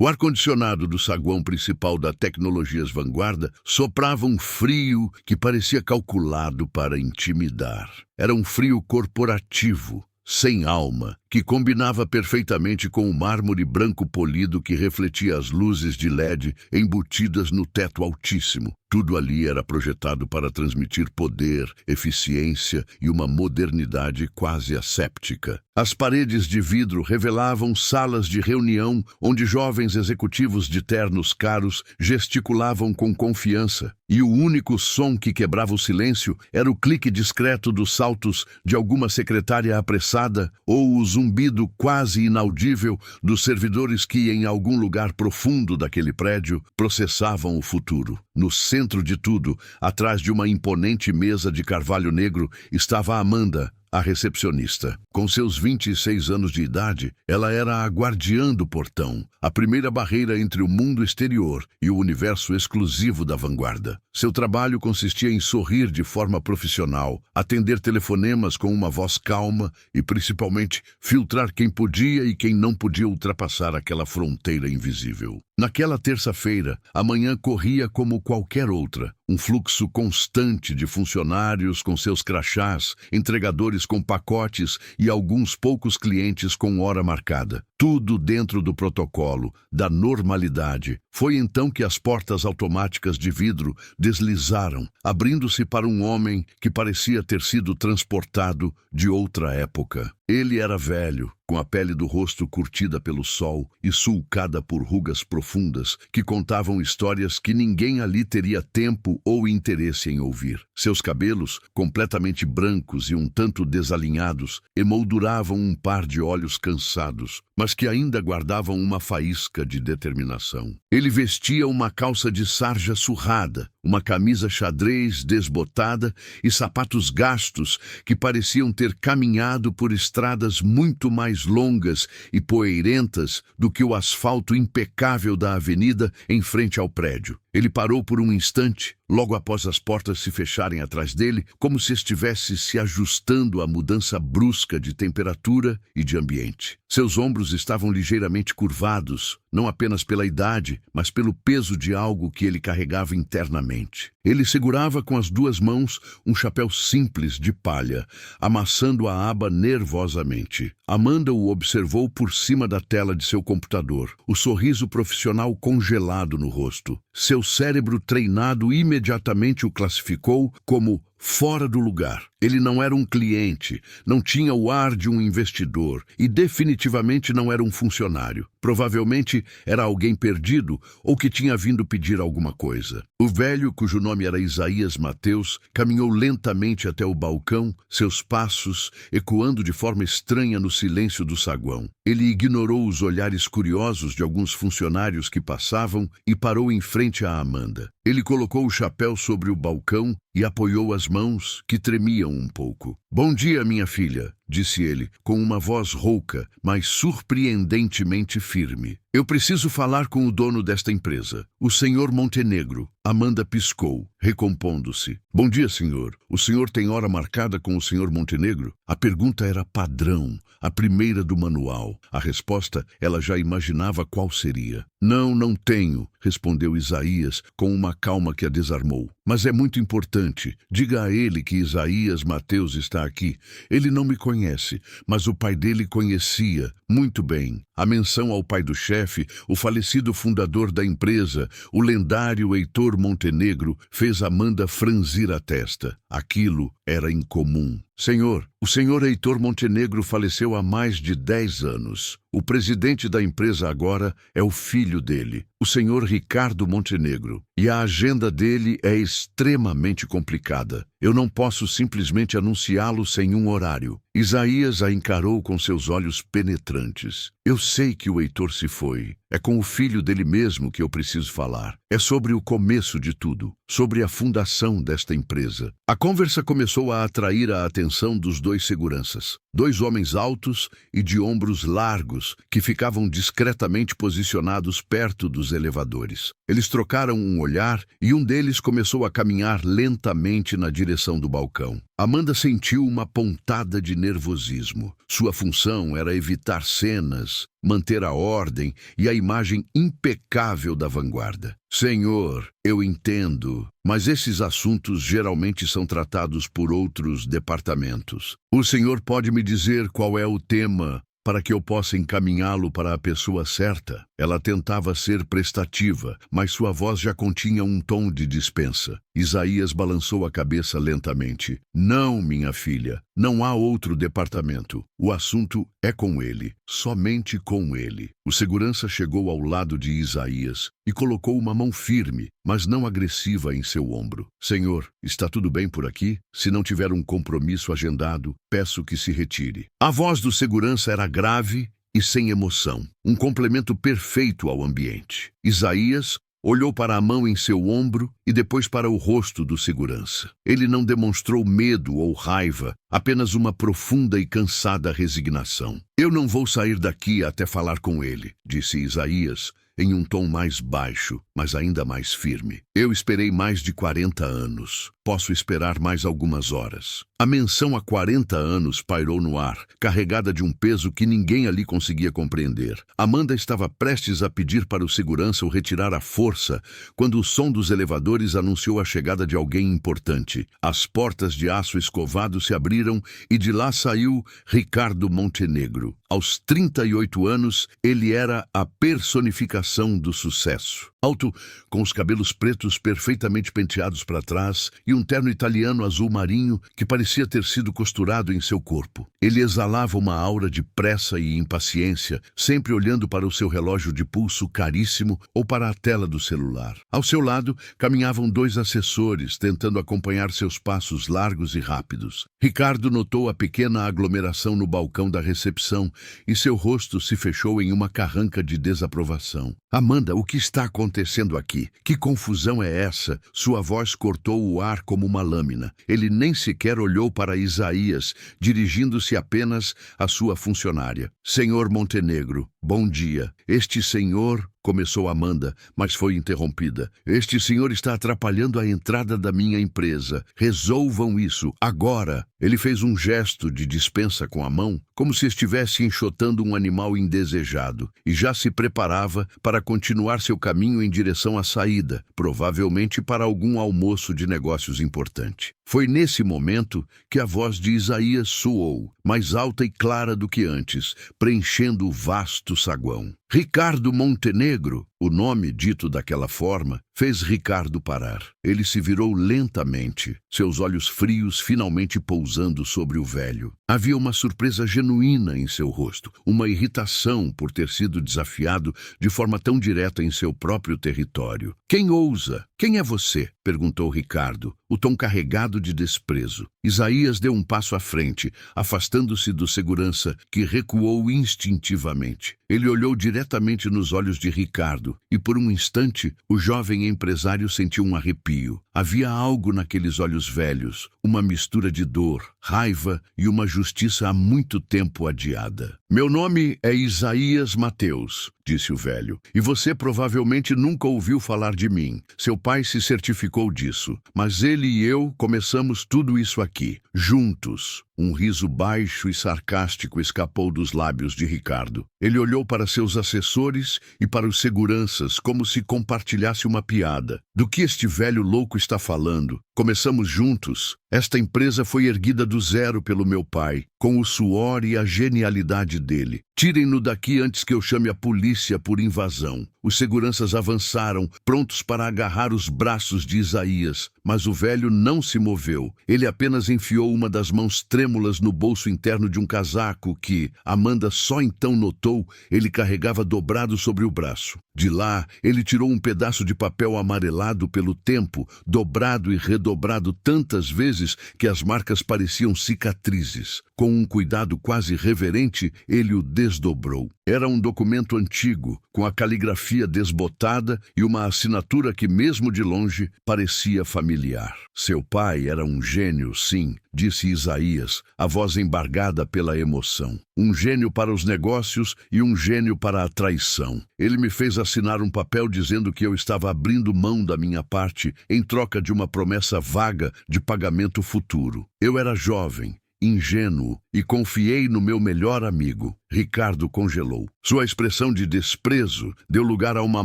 O ar-condicionado do saguão principal da Tecnologias Vanguarda soprava um frio que parecia calculado para intimidar. Era um frio corporativo, sem alma, que combinava perfeitamente com o mármore branco polido que refletia as luzes de LED embutidas no teto altíssimo. Tudo ali era projetado para transmitir poder, eficiência e uma modernidade quase asséptica. As paredes de vidro revelavam salas de reunião onde jovens executivos de ternos caros gesticulavam com confiança, e o único som que quebrava o silêncio era o clique discreto dos saltos de alguma secretária apressada ou o zumbido quase inaudível dos servidores que, em algum lugar profundo daquele prédio, processavam o futuro. No centro de tudo, atrás de uma imponente mesa de carvalho negro, estava Amanda, a recepcionista. Com seus 26 anos de idade, ela era a guardiã do portão, a primeira barreira entre o mundo exterior e o universo exclusivo da vanguarda. Seu trabalho consistia em sorrir de forma profissional, atender telefonemas com uma voz calma e, principalmente, filtrar quem podia e quem não podia ultrapassar aquela fronteira invisível. Naquela terça-feira, a manhã corria como qualquer outra, um fluxo constante de funcionários com seus crachás, entregadores com pacotes e alguns poucos clientes com hora marcada. Tudo dentro do protocolo, da normalidade. Foi então que as portas automáticas de vidro deslizaram, abrindo-se para um homem que parecia ter sido transportado de outra época. Ele era velho, com a pele do rosto curtida pelo sol e sulcada por rugas profundas que contavam histórias que ninguém ali teria tempo ou interesse em ouvir. Seus cabelos, completamente brancos e um tanto desalinhados, emolduravam um par de olhos cansados, mas que ainda guardavam uma faísca de determinação. Ele vestia uma calça de sarja surrada, uma camisa xadrez desbotada e sapatos gastos que pareciam ter caminhado por estradas muito mais longas e poeirentas do que o asfalto impecável da avenida em frente ao prédio. Ele parou por um instante, logo após as portas se fecharem atrás dele, como se estivesse se ajustando à mudança brusca de temperatura e de ambiente. Seus ombros estavam ligeiramente curvados, não apenas pela idade, mas pelo peso de algo que ele carregava internamente. Ele segurava com as duas mãos um chapéu simples de palha, amassando a aba nervosamente. Amanda o observou por cima da tela de seu computador, o sorriso profissional congelado no rosto. Seu cérebro treinado imediatamente o classificou como fora do lugar. Ele não era um cliente, não tinha o ar de um investidor e definitivamente não era um funcionário. Provavelmente era alguém perdido ou que tinha vindo pedir alguma coisa. O velho, cujo nome era Isaías Mateus, caminhou lentamente até o balcão, seus passos ecoando de forma estranha no silêncio do saguão. Ele ignorou os olhares curiosos de alguns funcionários que passavam e parou em frente a Amanda. Ele colocou o chapéu sobre o balcão e apoiou as mãos, que tremiam um pouco. "Bom dia, minha filha", disse ele, com uma voz rouca, mas surpreendentemente firme. "Eu preciso falar com o dono desta empresa, o Sr. Montenegro." Amanda piscou, recompondo-se. "Bom dia, senhor. O senhor tem hora marcada com o Sr. Montenegro?" A pergunta era padrão, a primeira do manual. A resposta ela já imaginava qual seria. Não tenho", respondeu Isaías com uma calma que a desarmou. "Mas é muito importante. Diga a ele que Isaías Mateus está aqui. Ele não me conhece, mas o pai dele conhecia muito bem." A menção ao pai do chefe, o falecido fundador da empresa, o lendário Heitor Montenegro, fez Amanda franzir a testa. Aquilo era incomum. "Senhor, o senhor Heitor Montenegro faleceu há mais de 10 anos. O presidente da empresa agora é o filho dele, o senhor Ricardo Montenegro, e a agenda dele é extremamente complicada. Eu não posso simplesmente anunciá-lo sem um horário." Isaías a encarou com seus olhos penetrantes. "Eu sei que o Heitor se foi. É com o filho dele mesmo que eu preciso falar. É sobre o começo de tudo, sobre a fundação desta empresa." A conversa começou a atrair a atenção dos dois seguranças. Dois homens altos e de ombros largos que ficavam discretamente posicionados perto dos elevadores. Eles trocaram um olhar e um deles começou a caminhar lentamente na direção do balcão. Amanda sentiu uma pontada de nervosismo. Sua função era evitar cenas, manter a ordem e a imagem impecável da vanguarda. Senhor, eu entendo, mas esses assuntos geralmente são tratados por outros departamentos. O senhor pode me dizer qual é o tema para que eu possa encaminhá-lo para a pessoa certa? Ela tentava ser prestativa, mas sua voz já continha um tom de dispensa. Isaías balançou a cabeça lentamente. Não, minha filha, não há outro departamento. O assunto é com ele, somente com ele. O segurança chegou ao lado de Isaías e colocou uma mão firme, mas não agressiva, em seu ombro. Senhor, está tudo bem por aqui? Se não tiver um compromisso agendado, peço que se retire. A voz do segurança era grave e sem emoção, um complemento perfeito ao ambiente. Isaías olhou para a mão em seu ombro e depois para o rosto do segurança. Ele não demonstrou medo ou raiva, apenas uma profunda e cansada resignação. Eu não vou sair daqui até falar com ele, disse Isaías, em um tom mais baixo, mas ainda mais firme. Eu esperei mais de 40 anos. Posso esperar mais algumas horas. A menção há 40 anos pairou no ar, carregada de um peso que ninguém ali conseguia compreender. Amanda estava prestes a pedir para o segurança o retirar à força, quando o som dos elevadores anunciou a chegada de alguém importante. As portas de aço escovado se abriram e de lá saiu Ricardo Montenegro. Aos 38 anos, ele era a personificação do sucesso. Alto, com os cabelos pretos perfeitamente penteados para trás e um terno italiano azul marinho que parecia ter sido costurado em seu corpo. Ele exalava uma aura de pressa e impaciência, sempre olhando para o seu relógio de pulso caríssimo ou para a tela do celular. Ao seu lado, caminhavam dois assessores, tentando acompanhar seus passos largos e rápidos. Ricardo notou a pequena aglomeração no balcão da recepção e seu rosto se fechou em uma carranca de desaprovação. Amanda, o que está acontecendo aqui? Que confusão é essa? Sua voz cortou o ar como uma lâmina. Ele nem sequer olhou para Isaías, dirigindo-se apenas à sua funcionária. Senhor Montenegro, bom dia. Este senhor... Começou Amanda, mas foi interrompida. Este senhor está atrapalhando a entrada da minha empresa. Resolvam isso, agora. Ele fez um gesto de dispensa com a mão, como se estivesse enxotando um animal indesejado, e já se preparava para continuar seu caminho em direção à saída, provavelmente para algum almoço de negócios importante. Foi nesse momento que a voz de Isaías soou, mais alta e clara do que antes, preenchendo o vasto saguão. Ricardo Montenegro, o nome dito daquela forma, fez Ricardo parar. Ele se virou lentamente, seus olhos frios finalmente pousando sobre o velho. Havia uma surpresa genuína em seu rosto, uma irritação por ter sido desafiado de forma tão direta em seu próprio território. Quem ousa? Quem é você? Perguntou Ricardo, o tom carregado de desprezo. Isaías deu um passo à frente, afastando-se do segurança, que recuou instintivamente. Ele olhou diretamente nos olhos de Ricardo, e por um instante o jovem empresário sentiu um arrepio. Havia algo naqueles olhos velhos, uma mistura de dor, raiva e uma justiça há muito tempo adiada. Meu nome é Isaías Mateus, disse o velho, e você provavelmente nunca ouviu falar de mim. Seu pai se certificou disso, mas ele e eu começamos tudo isso aqui, juntos. Um riso baixo e sarcástico escapou dos lábios de Ricardo. Ele olhou para seus assessores e para os seguranças como se compartilhasse uma piada. Do que este velho louco está falando? Começamos juntos. Esta empresa foi erguida do zero pelo meu pai, com o suor e a genialidade dele. Tirem-no daqui antes que eu chame a polícia por invasão. Os seguranças avançaram, prontos para agarrar os braços de Isaías, mas o velho não se moveu. Ele apenas enfiou uma das mãos trêmulas no bolso interno de um casaco que, Amanda só então notou, ele carregava dobrado sobre o braço. De lá, ele tirou um pedaço de papel amarelado pelo tempo, dobrado e redobrado tantas vezes que as marcas pareciam cicatrizes. Com um cuidado quase reverente, ele o desdobrou. Era um documento antigo, com a caligrafia desbotada e uma assinatura que, mesmo de longe, parecia familiar. Seu pai era um gênio, sim, disse Isaías, a voz embargada pela emoção. Um gênio para os negócios e um gênio para a traição. Ele me fez assinar um papel dizendo que eu estava abrindo mão da minha parte em troca de uma promessa vaga de pagamento futuro. Eu era jovem, ingênuo, e confiei no meu melhor amigo. Ricardo congelou. Sua expressão de desprezo deu lugar a uma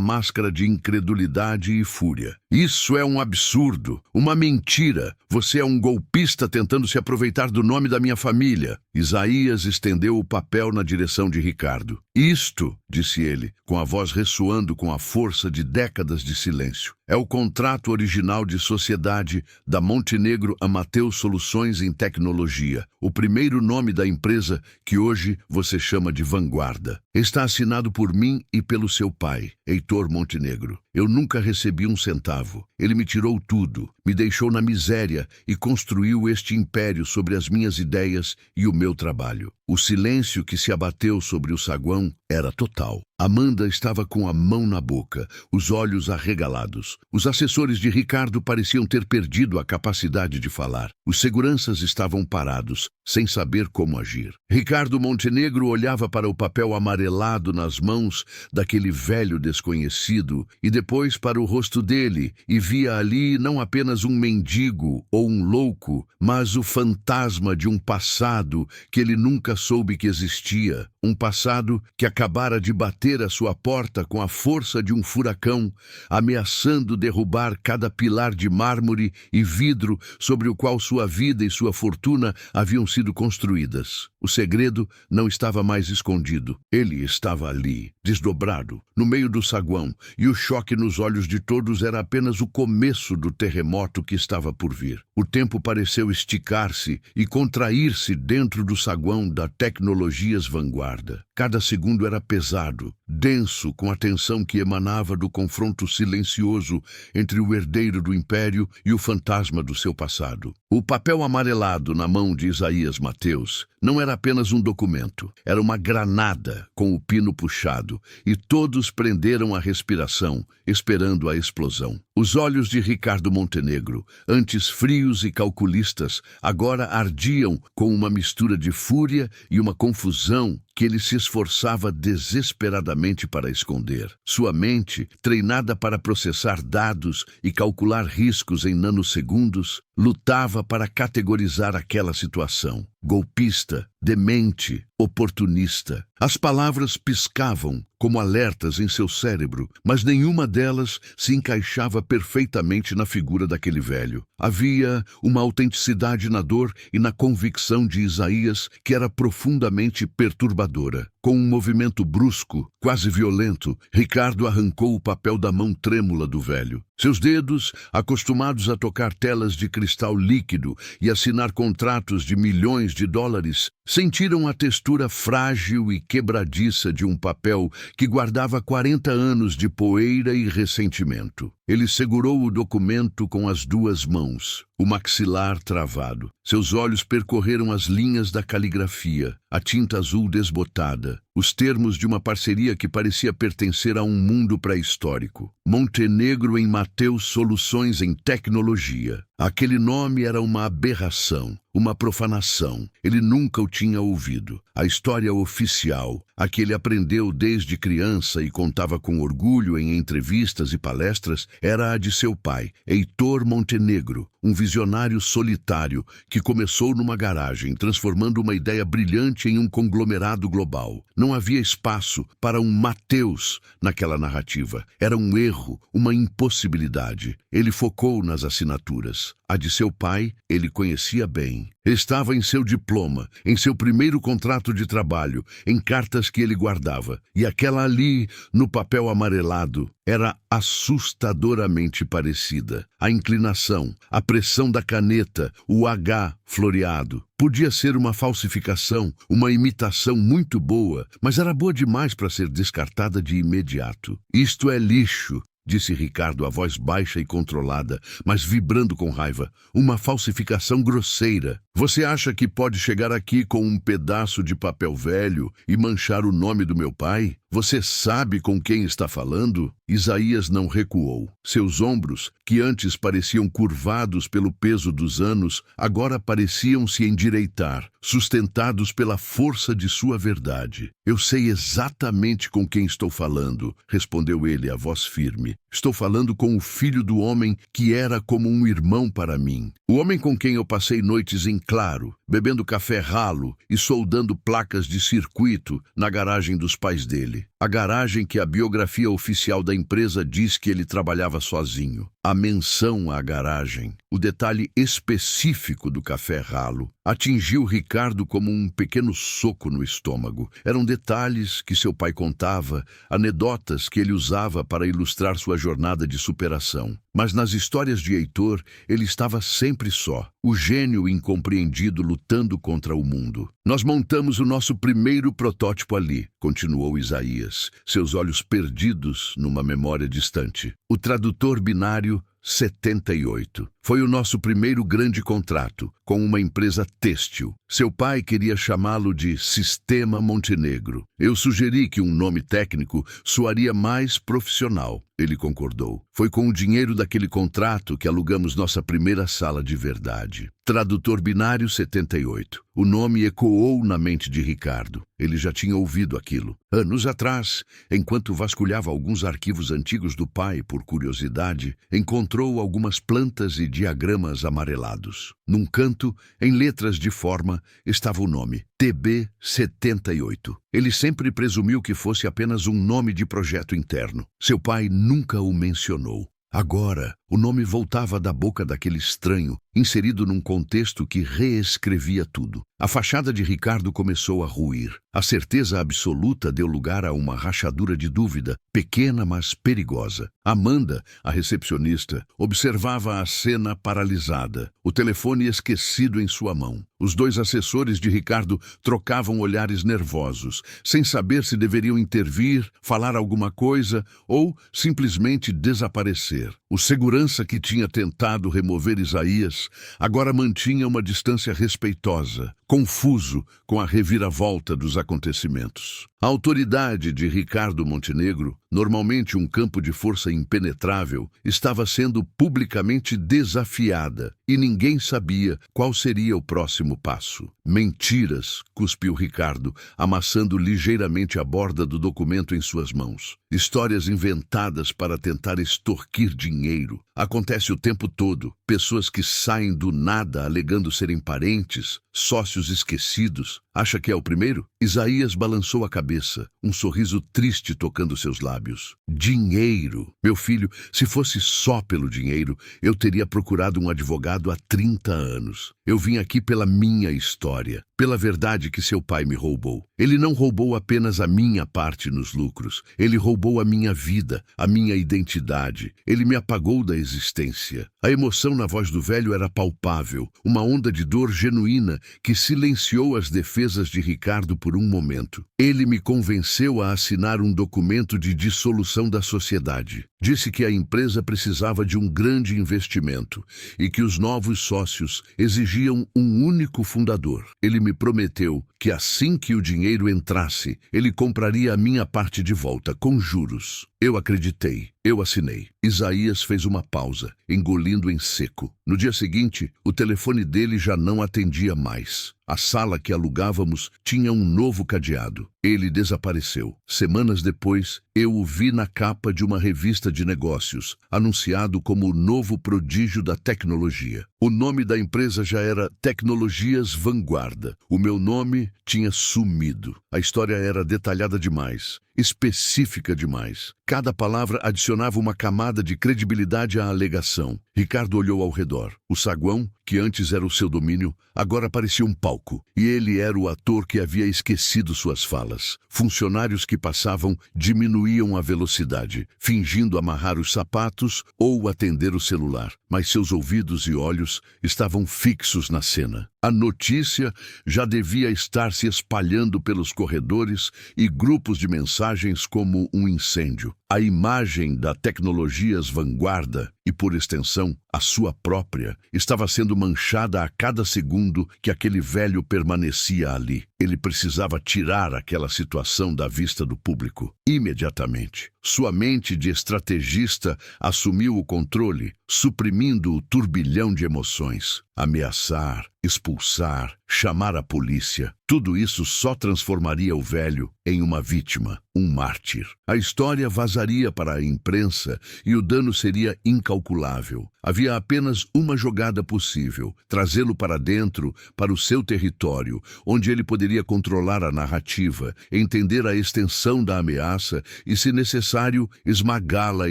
máscara de incredulidade e fúria. Isso é um absurdo, uma mentira. Você é um golpista tentando se aproveitar do nome da minha família. Isaías estendeu o papel na direção de Ricardo. Isto, disse ele, com a voz ressoando com a força de décadas de silêncio, é o contrato original de sociedade da Montenegro Amadeus Soluções em Tecnologia, o primeiro nome da empresa que hoje você chama de Vanguarda. Está assinado por mim e pelo seu pai, Heitor Montenegro. Eu nunca recebi um centavo. Ele me tirou tudo, me deixou na miséria e construiu este império sobre as minhas ideias e o meu trabalho. O silêncio que se abateu sobre o saguão era total. Amanda estava com a mão na boca, os olhos arregalados. Os assessores de Ricardo pareciam ter perdido a capacidade de falar. Os seguranças estavam parados, sem saber como agir. Ricardo Montenegro olhava para o papel amarelado nas mãos daquele velho desconhecido e depois para o rosto dele e via ali não apenas um mendigo ou um louco, mas o fantasma de um passado que ele nunca soube que existia. Um passado que acabara de bater à sua porta com a força de um furacão, ameaçando derrubar cada pilar de mármore e vidro sobre o qual sua vida e sua fortuna haviam sido construídas. O segredo não estava mais escondido. Ele estava ali, desdobrado, no meio do saguão, e o choque nos olhos de todos era apenas o começo do terremoto que estava por vir. O tempo pareceu esticar-se e contrair-se dentro do saguão da Tecnologias Vanguarda. Cada segundo era pesado, denso com a tensão que emanava do confronto silencioso entre o herdeiro do império e o fantasma do seu passado. O papel amarelado na mão de Isaías Mateus não era apenas um documento, era uma granada com o pino puxado, e todos prenderam a respiração, esperando a explosão. Os olhos de Ricardo Montenegro, antes frios e calculistas, agora ardiam com uma mistura de fúria e uma confusão que ele se esforçava desesperadamente para esconder. Sua mente, treinada para processar dados e calcular riscos em nanosegundos, lutava para categorizar aquela situação. Golpista, demente, oportunista. As palavras piscavam como alertas em seu cérebro, mas nenhuma delas se encaixava perfeitamente na figura daquele velho. Havia uma autenticidade na dor e na convicção de Isaías que era profundamente perturbadora. Com um movimento brusco, quase violento, Ricardo arrancou o papel da mão trêmula do velho. Seus dedos, acostumados a tocar telas de cristal líquido e assinar contratos de milhões de dólares, sentiram a textura frágil e quebradiça de um papel que guardava 40 anos de poeira e ressentimento. Ele segurou o documento com as duas mãos, o maxilar travado. Seus olhos percorreram as linhas da caligrafia, a tinta azul desbotada, os termos de uma parceria que parecia pertencer a um mundo pré-histórico. Montenegro em Amadeus Soluções em Tecnologia. Aquele nome era uma aberração, uma profanação. Ele nunca o tinha ouvido. A história oficial, a que ele aprendeu desde criança e contava com orgulho em entrevistas e palestras, era a de seu pai, Heitor Montenegro, um visionário solitário que começou numa garagem, transformando uma ideia brilhante em um conglomerado global. Não havia espaço para um Mateus naquela narrativa. Era um erro, uma impossibilidade. Ele focou nas assinaturas. A de seu pai, ele conhecia bem. Estava em seu diploma, em seu primeiro contrato de trabalho, em cartas que ele guardava. E aquela ali, no papel amarelado, era assustadoramente parecida. A inclinação, a pressão da caneta, o H floreado. Podia ser uma falsificação, uma imitação muito boa, mas era boa demais para ser descartada de imediato. Isto é lixo, disse Ricardo, a voz baixa e controlada, mas vibrando com raiva. Uma falsificação grosseira. Você acha que pode chegar aqui com um pedaço de papel velho e manchar o nome do meu pai? Você sabe com quem está falando? Isaías não recuou. Seus ombros, que antes pareciam curvados pelo peso dos anos, agora pareciam se endireitar, sustentados pela força de sua verdade. Eu sei exatamente com quem estou falando, respondeu ele, a voz firme. Estou falando com o filho do homem que era como um irmão para mim. O homem com quem eu passei noites em claro, bebendo café ralo e soldando placas de circuito na garagem dos pais dele. A garagem que a biografia oficial da empresa diz que ele trabalhava sozinho. A menção à garagem, o detalhe específico do café ralo, atingiu Ricardo como um pequeno soco no estômago. Eram detalhes que seu pai contava, anedotas que ele usava para ilustrar sua jornada de superação. Mas nas histórias de Heitor, ele estava sempre só, o gênio incompreendido lutando contra o mundo. Nós montamos o nosso primeiro protótipo ali, continuou Isaías, seus olhos perdidos numa memória distante. O tradutor binário 78. Foi o nosso primeiro grande contrato, com uma empresa têxtil. Seu pai queria chamá-lo de Sistema Montenegro. Eu sugeri que um nome técnico soaria mais profissional. Ele concordou. Foi com o dinheiro daquele contrato que alugamos nossa primeira sala de verdade. Tradutor binário 78. O nome ecoou na mente de Ricardo. Ele já tinha ouvido aquilo. Anos atrás, enquanto vasculhava alguns arquivos antigos do pai por curiosidade, encontrou algumas plantas e diagramas amarelados. Num canto, em letras de forma, estava o nome TB78. Ele sempre presumiu que fosse apenas um nome de projeto interno. Seu pai nunca o mencionou. Agora, o nome voltava da boca daquele estranho, inserido num contexto que reescrevia tudo. A fachada de Ricardo começou a ruir. A certeza absoluta deu lugar a uma rachadura de dúvida, pequena mas perigosa. Amanda, a recepcionista, observava a cena paralisada, o telefone esquecido em sua mão. Os dois assessores de Ricardo trocavam olhares nervosos, sem saber se deveriam intervir, falar alguma coisa ou simplesmente desaparecer. O segurança que tinha tentado remover Isaías agora mantinha uma distância respeitosa, confuso com a reviravolta dos acontecimentos. A autoridade de Ricardo Montenegro, normalmente um campo de força impenetrável, estava sendo publicamente desafiada e ninguém sabia qual seria o próximo passo. Mentiras, cuspiu Ricardo, amassando ligeiramente a borda do documento em suas mãos. Histórias inventadas para tentar extorquir dinheiro. Acontece o tempo todo. Pessoas que saem do nada alegando serem parentes, sócios esquecidos. Acha que é o primeiro? Isaías balançou a cabeça, um sorriso triste tocando seus lábios. Dinheiro! Meu filho, se fosse só pelo dinheiro, eu teria procurado um advogado há 30 anos. Eu vim aqui pela minha história, pela verdade que seu pai me roubou. Ele não roubou apenas a minha parte nos lucros. Ele roubou a minha vida, a minha identidade. Ele me apagou da existência. A emoção na voz do velho era palpável, uma onda de dor genuína que silenciou as defesas de Ricardo por um momento. Ele me convenceu a assinar um documento de dissolução da sociedade. Disse que a empresa precisava de um grande investimento e que os novos sócios exigiam um único fundador. Ele me prometeu que assim que o dinheiro entrasse, ele compraria a minha parte de volta, com juros. Eu acreditei. Eu assinei. Isaías fez uma pausa, engolindo em seco. No dia seguinte, o telefone dele já não atendia mais. A sala que alugávamos tinha um novo cadeado. Ele desapareceu. Semanas depois, eu o vi na capa de uma revista de negócios, anunciado como o novo prodígio da tecnologia. O nome da empresa já era Tecnologias Vanguarda. O meu nome tinha sumido. A história era detalhada demais, específica demais. Cada palavra adicionava uma camada de credibilidade à alegação. Ricardo olhou ao redor. O saguão, que antes era o seu domínio, agora parecia um palco. E ele era o ator que havia esquecido suas falas. Funcionários que passavam diminuíam a velocidade, fingindo amarrar os sapatos ou atender o celular. Mas seus ouvidos e olhos estavam fixos na cena. A notícia já devia estar se espalhando pelos corredores e grupos de mensagens como um incêndio. A imagem da Tecnologias Vanguarda, e por extensão, a sua própria, estava sendo manchada a cada segundo que aquele velho permanecia ali. Ele precisava tirar aquela situação da vista do público, imediatamente. Sua mente de estrategista assumiu o controle, suprimindo o turbilhão de emoções. Ameaçar, expulsar, chamar a polícia. Tudo isso só transformaria o velho em uma vítima, um mártir. A história vazaria para a imprensa e o dano seria incalculável. Havia apenas uma jogada possível: trazê-lo para dentro, para o seu território, onde ele poderia controlar a narrativa, entender a extensão da ameaça e, se necessário, esmagá-la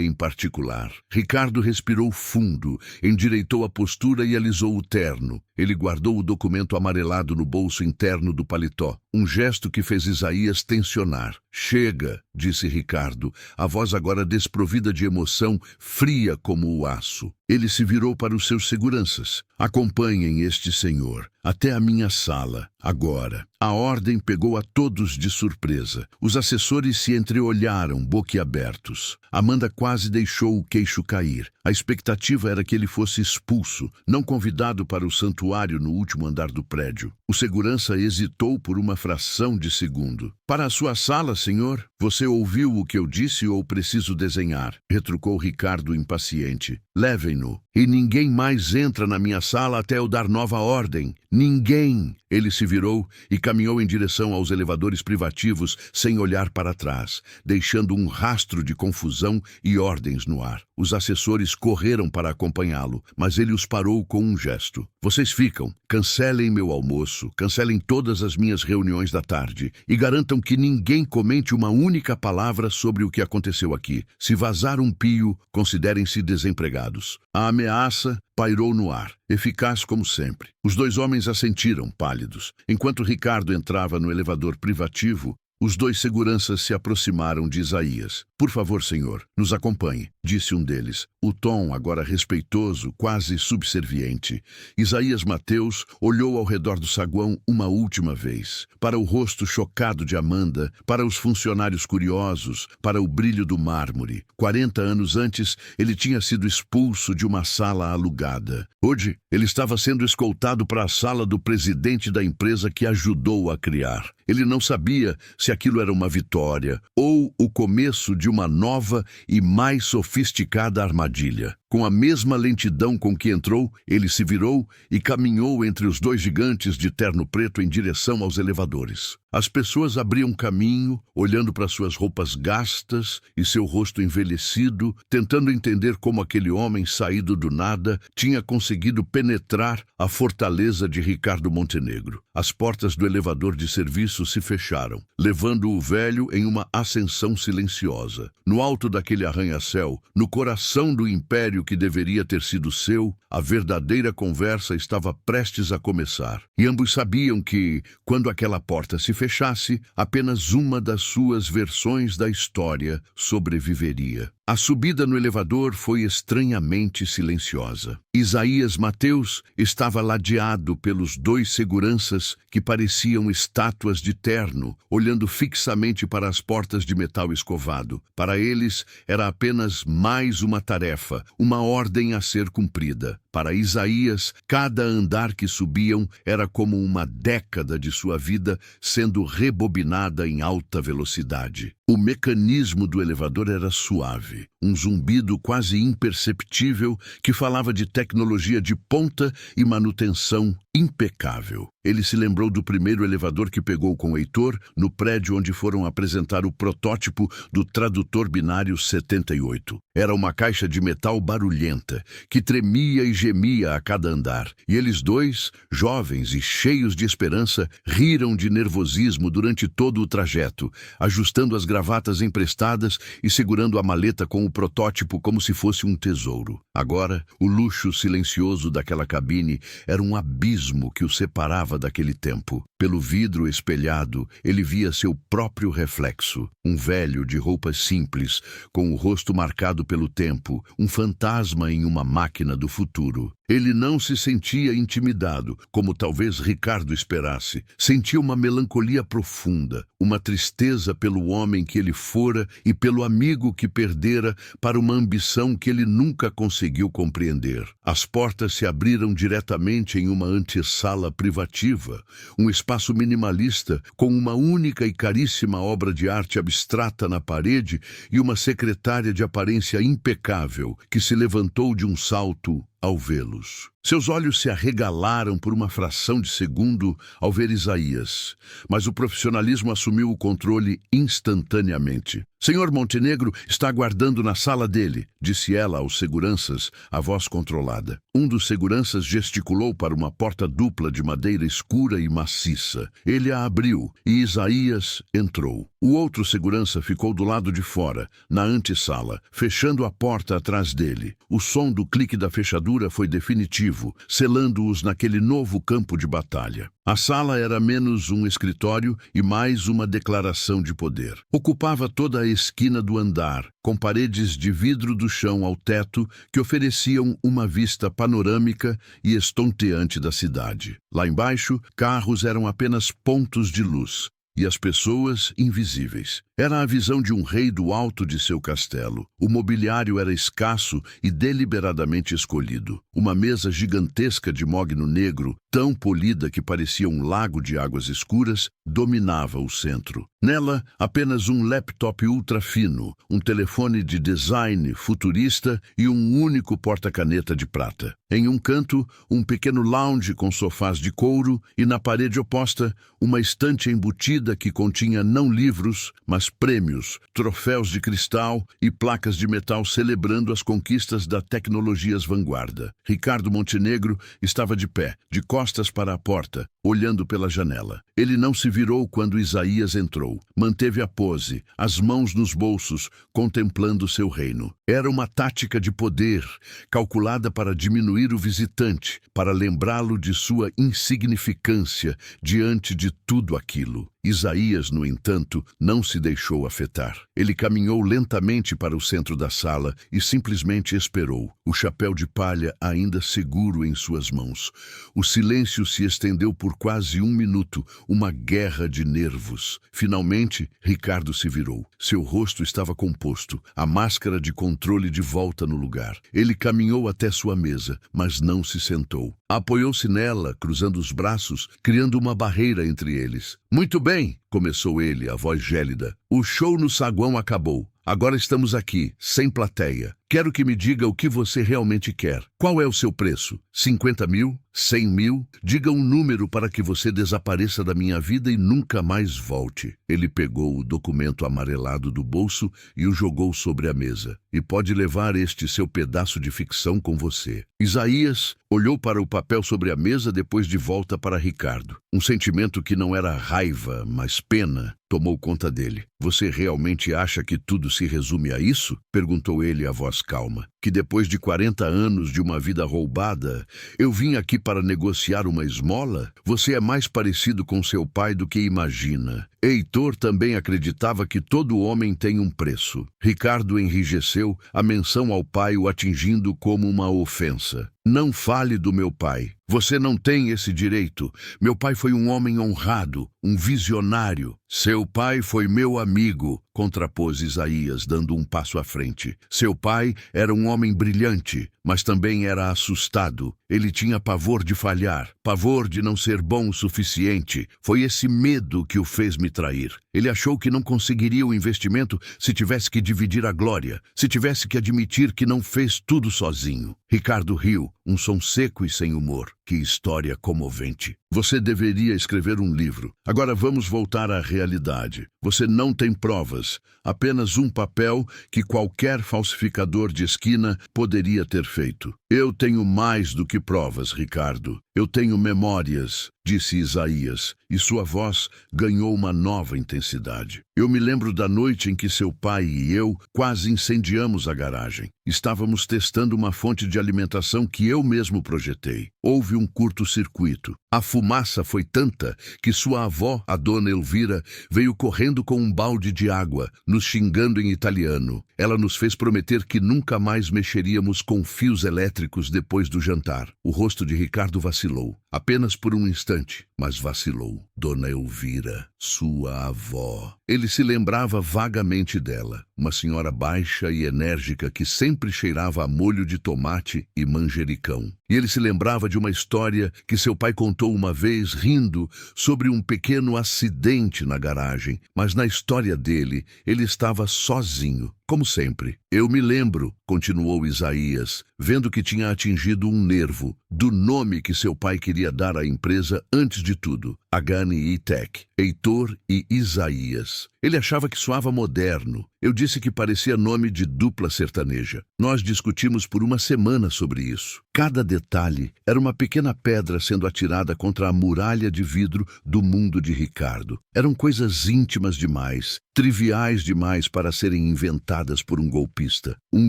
em particular. Ricardo respirou fundo, endireitou a postura e alisou o terno. Ele guardou o documento amarelado no bolso interno do paletó, um gesto que fez Isaías tensionar. "Chega", disse Ricardo, a voz agora desprovida de emoção, fria como o aço. Ele se virou para os seus seguranças. "Acompanhem este senhor até a minha sala, agora." A ordem pegou a todos de surpresa. Os assessores se entreolharam, boquiabertos. Amanda quase deixou o queixo cair. A expectativa era que ele fosse expulso, não convidado para o santuário no último andar do prédio. O segurança hesitou por uma fração de segundo. "Para a sua sala, senhor? Você ouviu o que eu disse ou preciso desenhar?" retrucou Ricardo impaciente. "Levem-no. E ninguém mais entra na minha sala até eu dar nova ordem. Ninguém!" Ele se virou e caminhou em direção aos elevadores privativos sem olhar para trás, deixando um rastro de confusão e ordens no ar. Os assessores correram para acompanhá-lo, mas ele os parou com um gesto. "Vocês ficam. Cancelem meu almoço, cancelem todas as minhas reuniões da tarde e garantam que ninguém comente uma única palavra sobre o que aconteceu aqui. Se vazar um pio, considerem-se desempregados." A ameaça pairou no ar, eficaz como sempre. Os dois homens assentiram, pálidos. Enquanto Ricardo entrava no elevador privativo, os dois seguranças se aproximaram de Isaías. "Por favor, senhor, nos acompanhe", disse um deles, o tom agora respeitoso, quase subserviente. Isaías Mateus olhou ao redor do saguão uma última vez, para o rosto chocado de Amanda, para os funcionários curiosos, para o brilho do mármore. 40 anos antes, ele tinha sido expulso de uma sala alugada. Hoje, ele estava sendo escoltado para a sala do presidente da empresa que ajudou a criar. Ele não sabia se aquilo era uma vitória ou o começo de uma nova e mais sofisticada armadilha. Com a mesma lentidão com que entrou, ele se virou e caminhou entre os dois gigantes de terno preto em direção aos elevadores. As pessoas abriam caminho, olhando para suas roupas gastas e seu rosto envelhecido, tentando entender como aquele homem saído do nada tinha conseguido penetrar a fortaleza de Ricardo Montenegro. As portas do elevador de serviço se fecharam, levando o velho em uma ascensão silenciosa. No alto daquele arranha-céu, no coração do império que deveria ter sido seu, a verdadeira conversa estava prestes a começar. E ambos sabiam que, quando aquela porta se fechasse, apenas uma das suas versões da história sobreviveria. A subida no elevador foi estranhamente silenciosa. Isaías Mateus estava ladeado pelos dois seguranças que pareciam estátuas de terno, olhando fixamente para as portas de metal escovado. Para eles, era apenas mais uma tarefa, uma ordem a ser cumprida. Para Isaías, cada andar que subiam era como uma década de sua vida sendo rebobinada em alta velocidade. O mecanismo do elevador era suave, um zumbido quase imperceptível que falava de tecnologia de ponta e manutenção impecável. Ele se lembrou do primeiro elevador que pegou com Heitor no prédio onde foram apresentar o protótipo do tradutor binário 78. Era uma caixa de metal barulhenta, que tremia e gemia a cada andar. E eles dois, jovens e cheios de esperança, riram de nervosismo durante todo o trajeto, ajustando as gravatas emprestadas e segurando a maleta com o protótipo como se fosse um tesouro. Agora, o luxo silencioso daquela cabine era um abismo que o separava daquele tempo. Pelo vidro espelhado, ele via seu próprio reflexo, um velho de roupas simples, com o rosto marcado pelo tempo, um fantasma em uma máquina do futuro. Ele não se sentia intimidado, como talvez Ricardo esperasse. Sentia uma melancolia profunda, uma tristeza pelo homem que ele fora e pelo amigo que perdera para uma ambição que ele nunca conseguiu compreender. As portas se abriram diretamente em uma antessala privativa, um espaço minimalista com uma única e caríssima obra de arte abstrata na parede e uma secretária de aparência impecável que se levantou de um salto ao vê-los. Seus olhos se arregalaram por uma fração de segundo ao ver Isaías, mas o profissionalismo assumiu o controle instantaneamente. Senhor Montenegro está aguardando na sala dele, disse ela aos seguranças, a voz controlada. Um dos seguranças gesticulou para uma porta dupla de madeira escura e maciça. Ele a abriu e Isaías entrou. O outro segurança ficou do lado de fora, na antessala, fechando a porta atrás dele. O som do clique da fechadura foi definitivo, selando-os naquele novo campo de batalha. A sala era menos um escritório e mais uma declaração de poder. Ocupava toda a esquina do andar, com paredes de vidro do chão ao teto que ofereciam uma vista panorâmica e estonteante da cidade. Lá embaixo, carros eram apenas pontos de luz e as pessoas invisíveis. Era a visão de um rei do alto de seu castelo. O mobiliário era escasso e deliberadamente escolhido. Uma mesa gigantesca de mogno negro, tão polida que parecia um lago de águas escuras, dominava o centro. Nela, apenas um laptop ultra fino, um telefone de design futurista e um único porta-caneta de prata. Em um canto, um pequeno lounge com sofás de couro e na parede oposta, uma estante embutida que continha não livros, mas prêmios, troféus de cristal e placas de metal celebrando as conquistas da tecnologias vanguarda. Ricardo Montenegro estava de pé, de costas para a porta, olhando pela janela. Ele não se virou quando Isaías entrou. Manteve a pose, as mãos nos bolsos, contemplando seu reino. Era uma tática de poder, calculada para diminuir o visitante, para lembrá-lo de sua insignificância diante de tudo aquilo. Isaías, no entanto, não se deixou afetar. Ele caminhou lentamente para o centro da sala e simplesmente esperou, o chapéu de palha ainda seguro em suas mãos. O silêncio se estendeu por quase 1 minuto, uma guerra de nervos. Finalmente, Ricardo se virou. Seu rosto estava composto, a máscara de controle de volta no lugar. Ele caminhou até sua mesa, mas não se sentou. Apoiou-se nela, cruzando os braços, criando uma barreira entre eles. Muito bem, começou ele, a voz gélida. O show no saguão acabou. Agora estamos aqui, sem plateia. Quero que me diga o que você realmente quer. Qual é o seu preço? 50 mil? 100 mil? Diga um número para que você desapareça da minha vida e nunca mais volte. Ele pegou o documento amarelado do bolso e o jogou sobre a mesa. E pode levar este seu pedaço de ficção com você. Isaías olhou para o papel sobre a mesa, depois de volta para Ricardo. Um sentimento que não era raiva, mas pena, tomou conta dele. Você realmente acha que tudo se resume a isso? Perguntou ele, a voz calma. Que depois de 40 anos de uma vida roubada, eu vim aqui para negociar uma esmola? Você é mais parecido com seu pai do que imagina. Heitor também acreditava que todo homem tem um preço. Ricardo enrijeceu, a menção ao pai o atingindo como uma ofensa. Não fale do meu pai. Você não tem esse direito. Meu pai foi um homem honrado, um visionário. Seu pai foi meu amigo, contrapôs Isaías, dando um passo à frente. Seu pai era um homem brilhante, mas também era assustado. Ele tinha pavor de falhar, pavor de não ser bom o suficiente. Foi esse medo que o fez me trair. Ele achou que não conseguiria o investimento se tivesse que dividir a glória, se tivesse que admitir que não fez tudo sozinho. Ricardo riu, um som seco e sem humor. Que história comovente. Você deveria escrever um livro. Agora vamos voltar à realidade. Você não tem provas, apenas um papel que qualquer falsificador de esquina poderia ter feito. Eu tenho mais do que provas, Ricardo. Eu tenho memórias, disse Isaías, e sua voz ganhou uma nova intensidade. Eu me lembro da noite em que seu pai e eu quase incendiamos a garagem. Estávamos testando uma fonte de alimentação que eu mesmo projetei. Houve um curto-circuito. A fumaça foi tanta que sua avó, a dona Elvira, veio correndo com um balde de água, nos xingando em italiano. Ela nos fez prometer que nunca mais mexeríamos com fios elétricos depois do jantar. O rosto de Ricardo vacilou. Apenas por um instante, mas vacilou. Dona Elvira, sua avó. Ele se lembrava vagamente dela. uma senhora baixa e enérgica que sempre cheirava a molho de tomate e manjericão. E ele se lembrava de uma história que seu pai contou uma vez, rindo, sobre um pequeno acidente na garagem. Mas na história dele, ele estava sozinho, como sempre. Eu me lembro, continuou Isaías, vendo que tinha atingido um nervo, do nome que seu pai queria dar à empresa antes de tudo, HNI Tech, Heitor e Isaías. Ele achava que soava moderno. Eu disse que parecia nome de dupla sertaneja. Nós discutimos por uma semana sobre isso. Cada detalhe era uma pequena pedra sendo atirada contra a muralha de vidro do mundo de Ricardo. Eram coisas íntimas demais, triviais demais para serem inventadas por um golpista. Um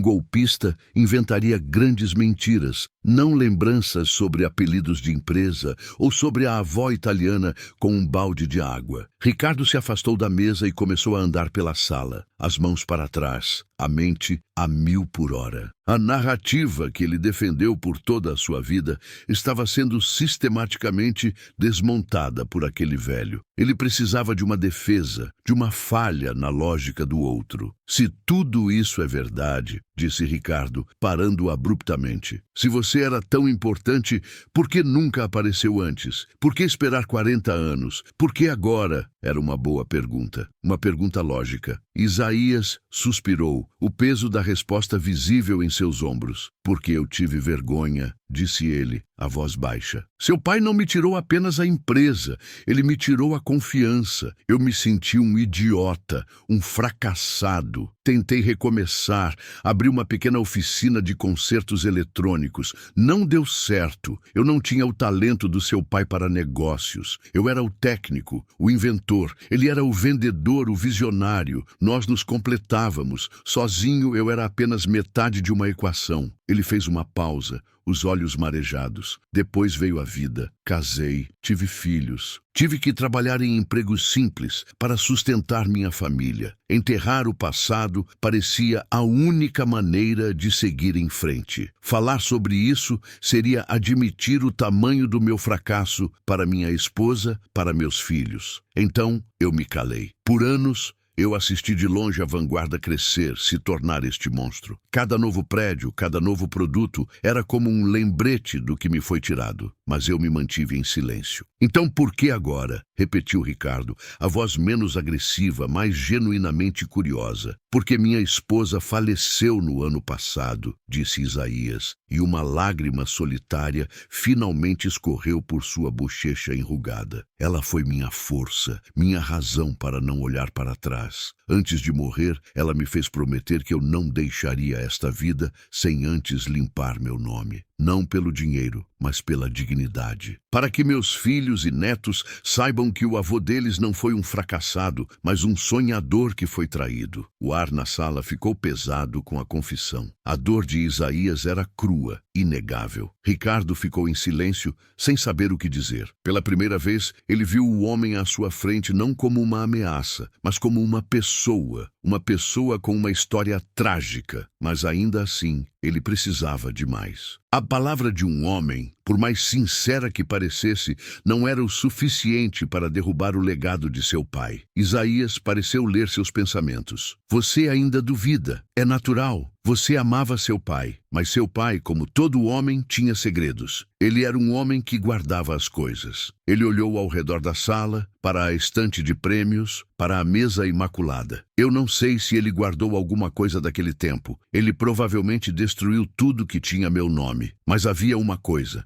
golpista inventaria grandes mentiras, não lembranças sobre apelidos de empresa ou sobre a avó italiana com um balde de água. Ricardo se afastou da mesa e começou a andar pela sala, as mãos para trás, a mente a 1000 por hora. A narrativa que ele defendeu por toda a sua vida estava sendo sistematicamente desmontada por aquele velho. Ele precisava de uma defesa, de uma falha na lógica do outro. Se tudo isso é verdade, disse Ricardo, parando abruptamente. Se você era tão importante, por que nunca apareceu antes? Por que esperar 40 anos? Por que agora? Era uma boa pergunta. Uma pergunta lógica. Isaías suspirou, o peso da resposta visível em seus ombros. Porque eu tive vergonha, disse ele, a voz baixa. Seu pai não me tirou apenas a empresa, ele me tirou a confiança. Eu me senti um idiota, um fracassado. Tentei recomeçar, abri uma pequena oficina de consertos eletrônicos. Não deu certo. Eu não tinha o talento do seu pai para negócios. Eu era o técnico, o inventor. Ele era o vendedor, o visionário. Nós nos completávamos. Sozinho eu era apenas metade de uma equação. Ele fez uma pausa, os olhos marejados. Depois veio a vida. Casei, tive filhos. Tive que trabalhar em empregos simples para sustentar minha família. Enterrar o passado parecia a única maneira de seguir em frente. Falar sobre isso seria admitir o tamanho do meu fracasso para minha esposa, para meus filhos. Então, eu me calei. Por anos, eu assisti de longe a vanguarda crescer, se tornar este monstro. Cada novo prédio, cada novo produto era como um lembrete do que me foi tirado, mas eu me mantive em silêncio. Então por que agora? Repetiu Ricardo, a voz menos agressiva, mais genuinamente curiosa. Porque minha esposa faleceu no ano passado, disse Isaías, e uma lágrima solitária finalmente escorreu por sua bochecha enrugada. Ela foi minha força, minha razão para não olhar para trás. Antes de morrer, ela me fez prometer que eu não deixaria esta vida sem antes limpar meu nome. Não pelo dinheiro, mas pela dignidade. Para que meus filhos e netos saibam que o avô deles não foi um fracassado, mas um sonhador que foi traído. O ar na sala ficou pesado com a confissão. A dor de Isaías era crua, inegável. Ricardo ficou em silêncio, sem saber o que dizer. Pela primeira vez, ele viu o homem à sua frente não como uma ameaça, mas como uma pessoa com uma história trágica. Mas ainda assim, ele precisava de mais. A palavra de um homem, por mais sincera que parecesse, não era o suficiente para derrubar o legado de seu pai. Isaías pareceu ler seus pensamentos. Você ainda duvida. É natural. Você amava seu pai, mas seu pai, como todo homem, tinha segredos. Ele era um homem que guardava as coisas. Ele olhou ao redor da sala, para a estante de prêmios, para a mesa imaculada. Eu não sei se ele guardou alguma coisa daquele tempo. Ele provavelmente destruiu tudo que tinha meu nome. Mas havia uma coisa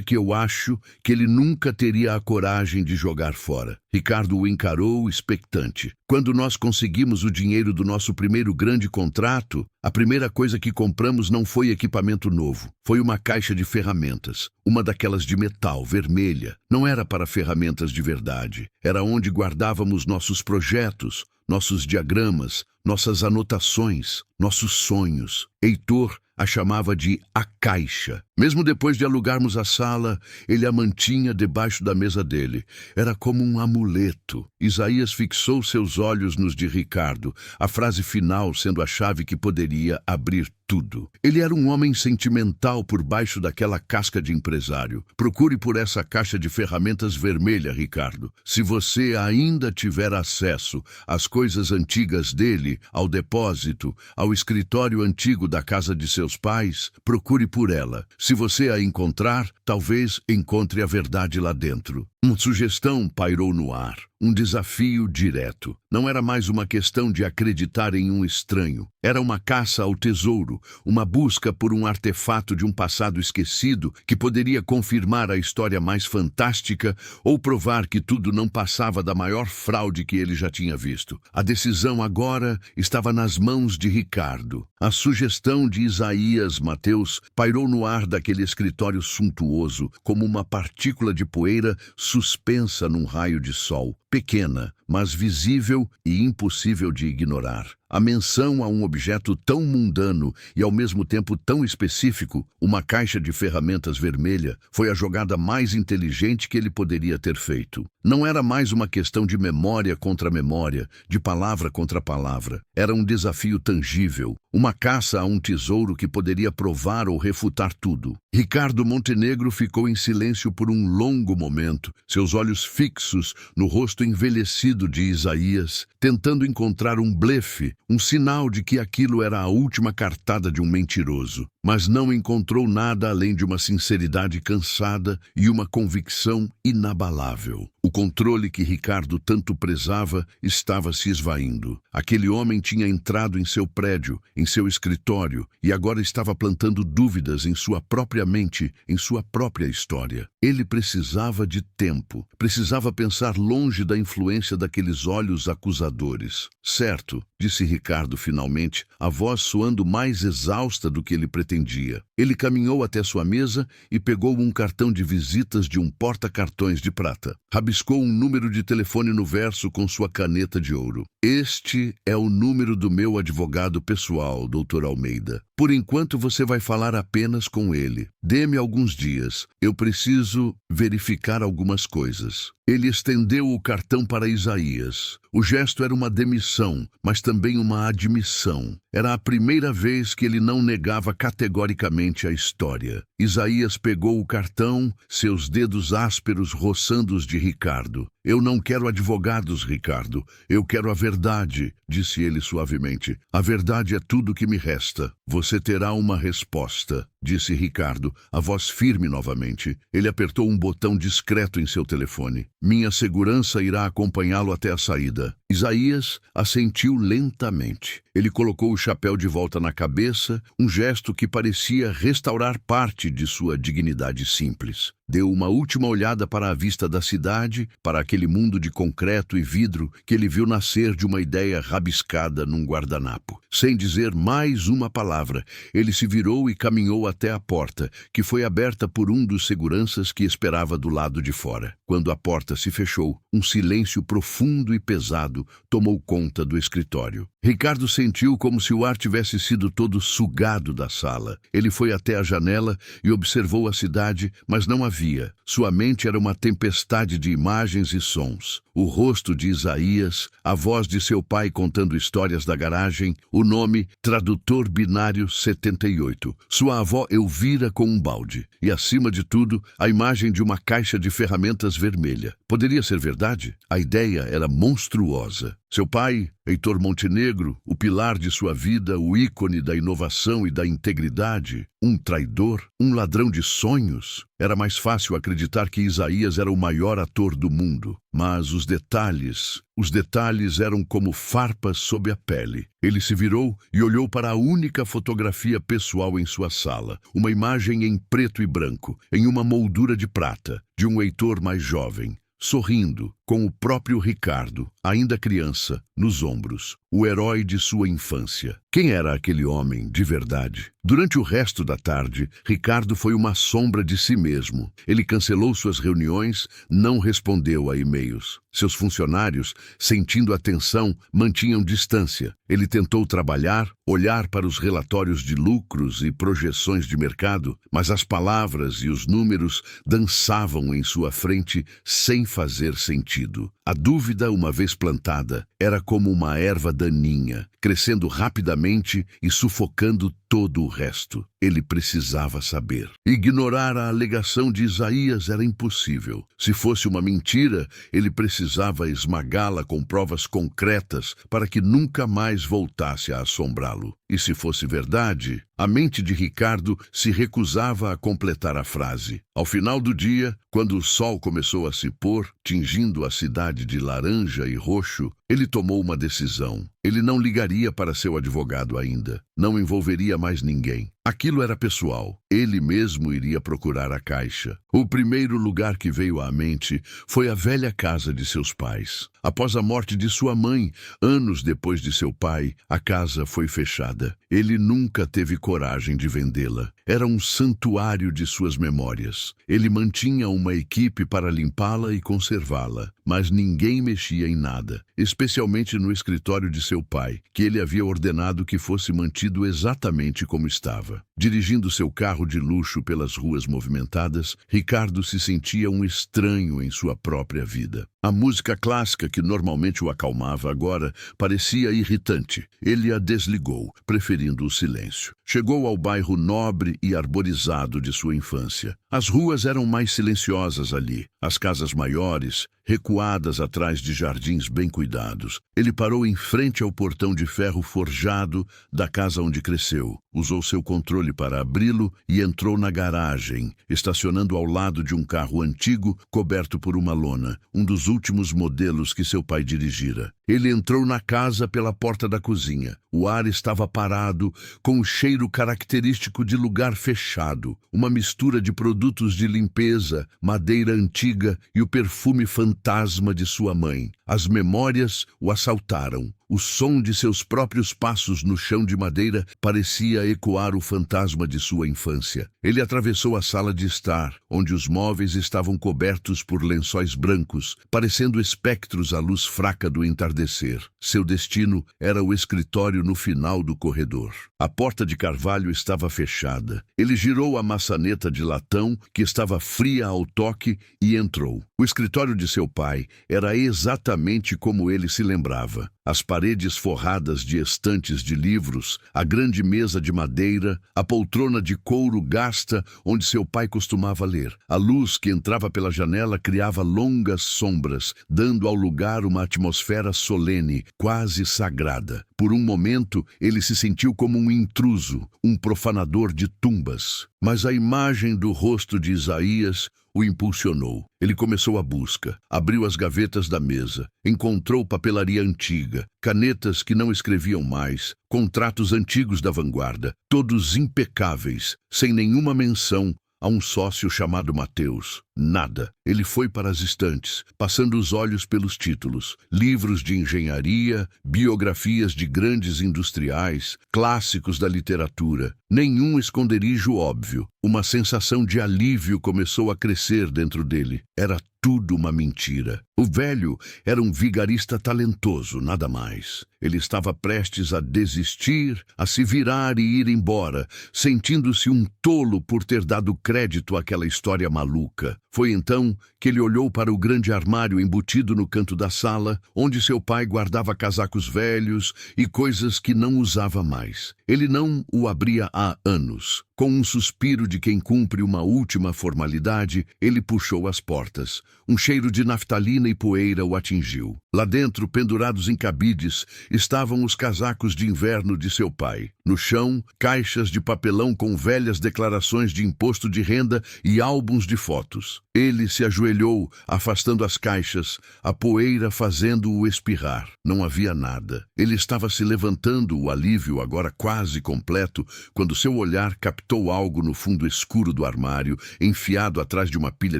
que eu acho que ele nunca teria a coragem de jogar fora. Ricardo o encarou expectante. Quando nós conseguimos o dinheiro do nosso primeiro grande contrato, a primeira coisa que compramos não foi equipamento novo. Foi uma caixa de ferramentas. Uma daquelas de metal, vermelha. Não era para ferramentas de verdade. Era onde guardávamos nossos projetos, nossos diagramas, nossas anotações, nossos sonhos. Heitor a chamava de a caixa. Mesmo depois de alugarmos a sala, ele a mantinha debaixo da mesa dele. Era como um amuleto. Isaías fixou seus olhos nos de Ricardo, a frase final sendo a chave que poderia abrir tudo. Ele era um homem sentimental por baixo daquela casca de empresário. Procure por essa caixa de ferramentas vermelha, Ricardo. Se você ainda tiver acesso às coisas antigas dele, Volte ao depósito, ao escritório antigo da casa de seus pais, procure por ela. Se você a encontrar, talvez encontre a verdade lá dentro. Uma sugestão pairou no ar, um desafio direto. Não era mais uma questão de acreditar em um estranho. Era uma caça ao tesouro, uma busca por um artefato de um passado esquecido que poderia confirmar a história mais fantástica ou provar que tudo não passava da maior fraude que ele já tinha visto. A decisão agora estava nas mãos de Ricardo. A sugestão de Isaías Mateus pairou no ar daquele escritório suntuoso, como uma partícula de poeira suspensa num raio de sol, pequena, mas visível e impossível de ignorar. A menção a um objeto tão mundano e ao mesmo tempo tão específico, uma caixa de ferramentas vermelha, foi a jogada mais inteligente que ele poderia ter feito. Não era mais uma questão de memória contra memória, de palavra contra palavra. Era um desafio tangível, uma caça a um tesouro que poderia provar ou refutar tudo. Ricardo Montenegro ficou em silêncio por um longo momento, seus olhos fixos no rosto envelhecido de Isaías, tentando encontrar um blefe, um sinal de que aquilo era a última cartada de um mentiroso. Mas não encontrou nada além de uma sinceridade cansada e uma convicção inabalável. O controle que Ricardo tanto prezava estava se esvaindo. Aquele homem tinha entrado em seu prédio, em seu escritório, e agora estava plantando dúvidas em sua própria mente, em sua própria história. Ele precisava de tempo, precisava pensar longe da influência daqueles olhos acusadores. Certo, disse Ricardo finalmente, a voz soando mais exausta do que ele pretendia. Ele caminhou até sua mesa e pegou um cartão de visitas de um porta-cartões de prata. Rabiscou um número de telefone no verso com sua caneta de ouro. Este é o número do meu advogado pessoal, Dr. Almeida. Por enquanto você vai falar apenas com ele. Dê-me alguns dias. Eu preciso verificar algumas coisas. Ele estendeu o cartão para Isaías. O gesto era uma demissão, mas também uma admissão. Era a primeira vez que ele não negava categoricamente a história. Isaías pegou o cartão, seus dedos ásperos roçando os de Ricardo. Eu não quero advogados, Ricardo. Eu quero a verdade, disse ele suavemente. A verdade é tudo que me resta. Você terá uma resposta, disse Ricardo, a voz firme novamente. Ele apertou um botão discreto em seu telefone. Minha segurança irá acompanhá-lo até a saída. Isaías assentiu lentamente. Ele colocou o chapéu de volta na cabeça, um gesto que parecia restaurar parte de sua dignidade simples. Deu uma última olhada para a vista da cidade, para aquele mundo de concreto e vidro que ele viu nascer de uma ideia rabiscada num guardanapo. Sem dizer mais uma palavra, ele se virou e caminhou até a porta, que foi aberta por um dos seguranças que esperava do lado de fora. Quando a porta se fechou, um silêncio profundo e pesado tomou conta do escritório. Ricardo sentiu como se o ar tivesse sido todo sugado da sala. Ele foi até a janela e observou a cidade, mas não a via. Sua mente era uma tempestade de imagens e sons. O rosto de Isaías, a voz de seu pai contando histórias da garagem, o nome Tradutor Binário 78. Sua avó Elvira com um balde. E, acima de tudo, a imagem de uma caixa de ferramentas vermelha. Poderia ser verdade? A ideia era monstruosa. Seu pai, Heitor Montenegro, o pilar de sua vida, o ícone da inovação e da integridade, um traidor, um ladrão de sonhos. Era mais fácil acreditar que Isaías era o maior ator do mundo. Mas os detalhes eram como farpas sob a pele. Ele se virou e olhou para a única fotografia pessoal em sua sala. Uma imagem em preto e branco, em uma moldura de prata, de um Heitor mais jovem. Sorrindo, com o próprio Ricardo, ainda criança, nos ombros, o herói de sua infância. Quem era aquele homem, de verdade? Durante o resto da tarde, Ricardo foi uma sombra de si mesmo. Ele cancelou suas reuniões, não respondeu a e-mails. Seus funcionários, sentindo a tensão, mantinham distância. Ele tentou trabalhar, olhar para os relatórios de lucros e projeções de mercado, mas as palavras e os números dançavam em sua frente sem fazer sentido. A dúvida, uma vez plantada, era como uma erva daninha, crescendo rapidamente e sufocando todo o resto. Ele precisava saber. Ignorar a alegação de Isaías era impossível. Se fosse uma mentira, ele precisava esmagá-la com provas concretas para que nunca mais voltasse a assombrá-lo. E se fosse verdade, a mente de Ricardo se recusava a completar a frase. Ao final do dia, quando o sol começou a se pôr, tingindo a cidade de laranja e roxo, ele tomou uma decisão. Ele não ligaria para seu advogado ainda. Não envolveria mais ninguém. Aquilo era pessoal. Ele mesmo iria procurar a caixa. O primeiro lugar que veio à mente foi a velha casa de seus pais. Após a morte de sua mãe, anos depois de seu pai, a casa foi fechada. Ele nunca teve coragem de vendê-la. Era um santuário de suas memórias. Ele mantinha uma equipe para limpá-la e conservá-la, mas ninguém mexia em nada, especialmente no escritório de seu pai, que ele havia ordenado que fosse mantido exatamente como estava. Dirigindo seu carro de luxo pelas ruas movimentadas, Ricardo se sentia um estranho em sua própria vida. A música clássica que normalmente o acalmava agora parecia irritante. Ele a desligou, preferindo o silêncio. Chegou ao bairro nobre e arborizado de sua infância. As ruas eram mais silenciosas ali, as casas maiores, recuadas atrás de jardins bem cuidados. Ele parou em frente ao portão de ferro forjado da casa onde cresceu. Usou seu controle para abri-lo e entrou na garagem, estacionando ao lado de um carro antigo coberto por uma lona, um dos últimos modelos que seu pai dirigira. Ele entrou na casa pela porta da cozinha. O ar estava parado, com o cheiro característico de lugar fechado, uma mistura de produtos de limpeza, madeira antiga e o perfume fantasma de sua mãe. As memórias o assaltaram. O som de seus próprios passos no chão de madeira parecia ecoar o fantasma de sua infância. Ele atravessou a sala de estar, onde os móveis estavam cobertos por lençóis brancos, parecendo espectros à luz fraca do entardecer. Seu destino era o escritório no final do corredor. A porta de carvalho estava fechada. Ele girou a maçaneta de latão, que estava fria ao toque, e entrou. O escritório de seu pai era exatamente como ele se lembrava. As paredes forradas de estantes de livros, a grande mesa de madeira, a poltrona de couro gasta onde seu pai costumava ler. A luz que entrava pela janela criava longas sombras, dando ao lugar uma atmosfera solene, quase sagrada. Por um momento, ele se sentiu como um intruso, um profanador de tumbas. Mas a imagem do rosto de Isaías o impulsionou. Ele começou a busca, abriu as gavetas da mesa, encontrou papelaria antiga, canetas que não escreviam mais, contratos antigos da vanguarda, todos impecáveis, sem nenhuma menção a um sócio chamado Mateus. Nada. Ele foi para as estantes, passando os olhos pelos títulos. Livros de engenharia, biografias de grandes industriais, clássicos da literatura. Nenhum esconderijo óbvio. Uma sensação de alívio começou a crescer dentro dele. Era tudo uma mentira. O velho era um vigarista talentoso, nada mais. Ele estava prestes a desistir, a se virar e ir embora, sentindo-se um tolo por ter dado crédito àquela história maluca. Foi então que ele olhou para o grande armário embutido no canto da sala, onde seu pai guardava casacos velhos e coisas que não usava mais. Ele não o abria há anos. Com um suspiro de quem cumpre uma última formalidade, ele puxou as portas. Um cheiro de naftalina e poeira o atingiu. Lá dentro, pendurados em cabides, estavam os casacos de inverno de seu pai. No chão, caixas de papelão com velhas declarações de imposto de renda e álbuns de fotos. Ele se ajoelhou, afastando as caixas, a poeira fazendo-o espirrar. Não havia nada. Ele estava se levantando, o alívio agora quase completo, quando seu olhar captou algo no fundo escuro do armário, enfiado atrás de uma pilha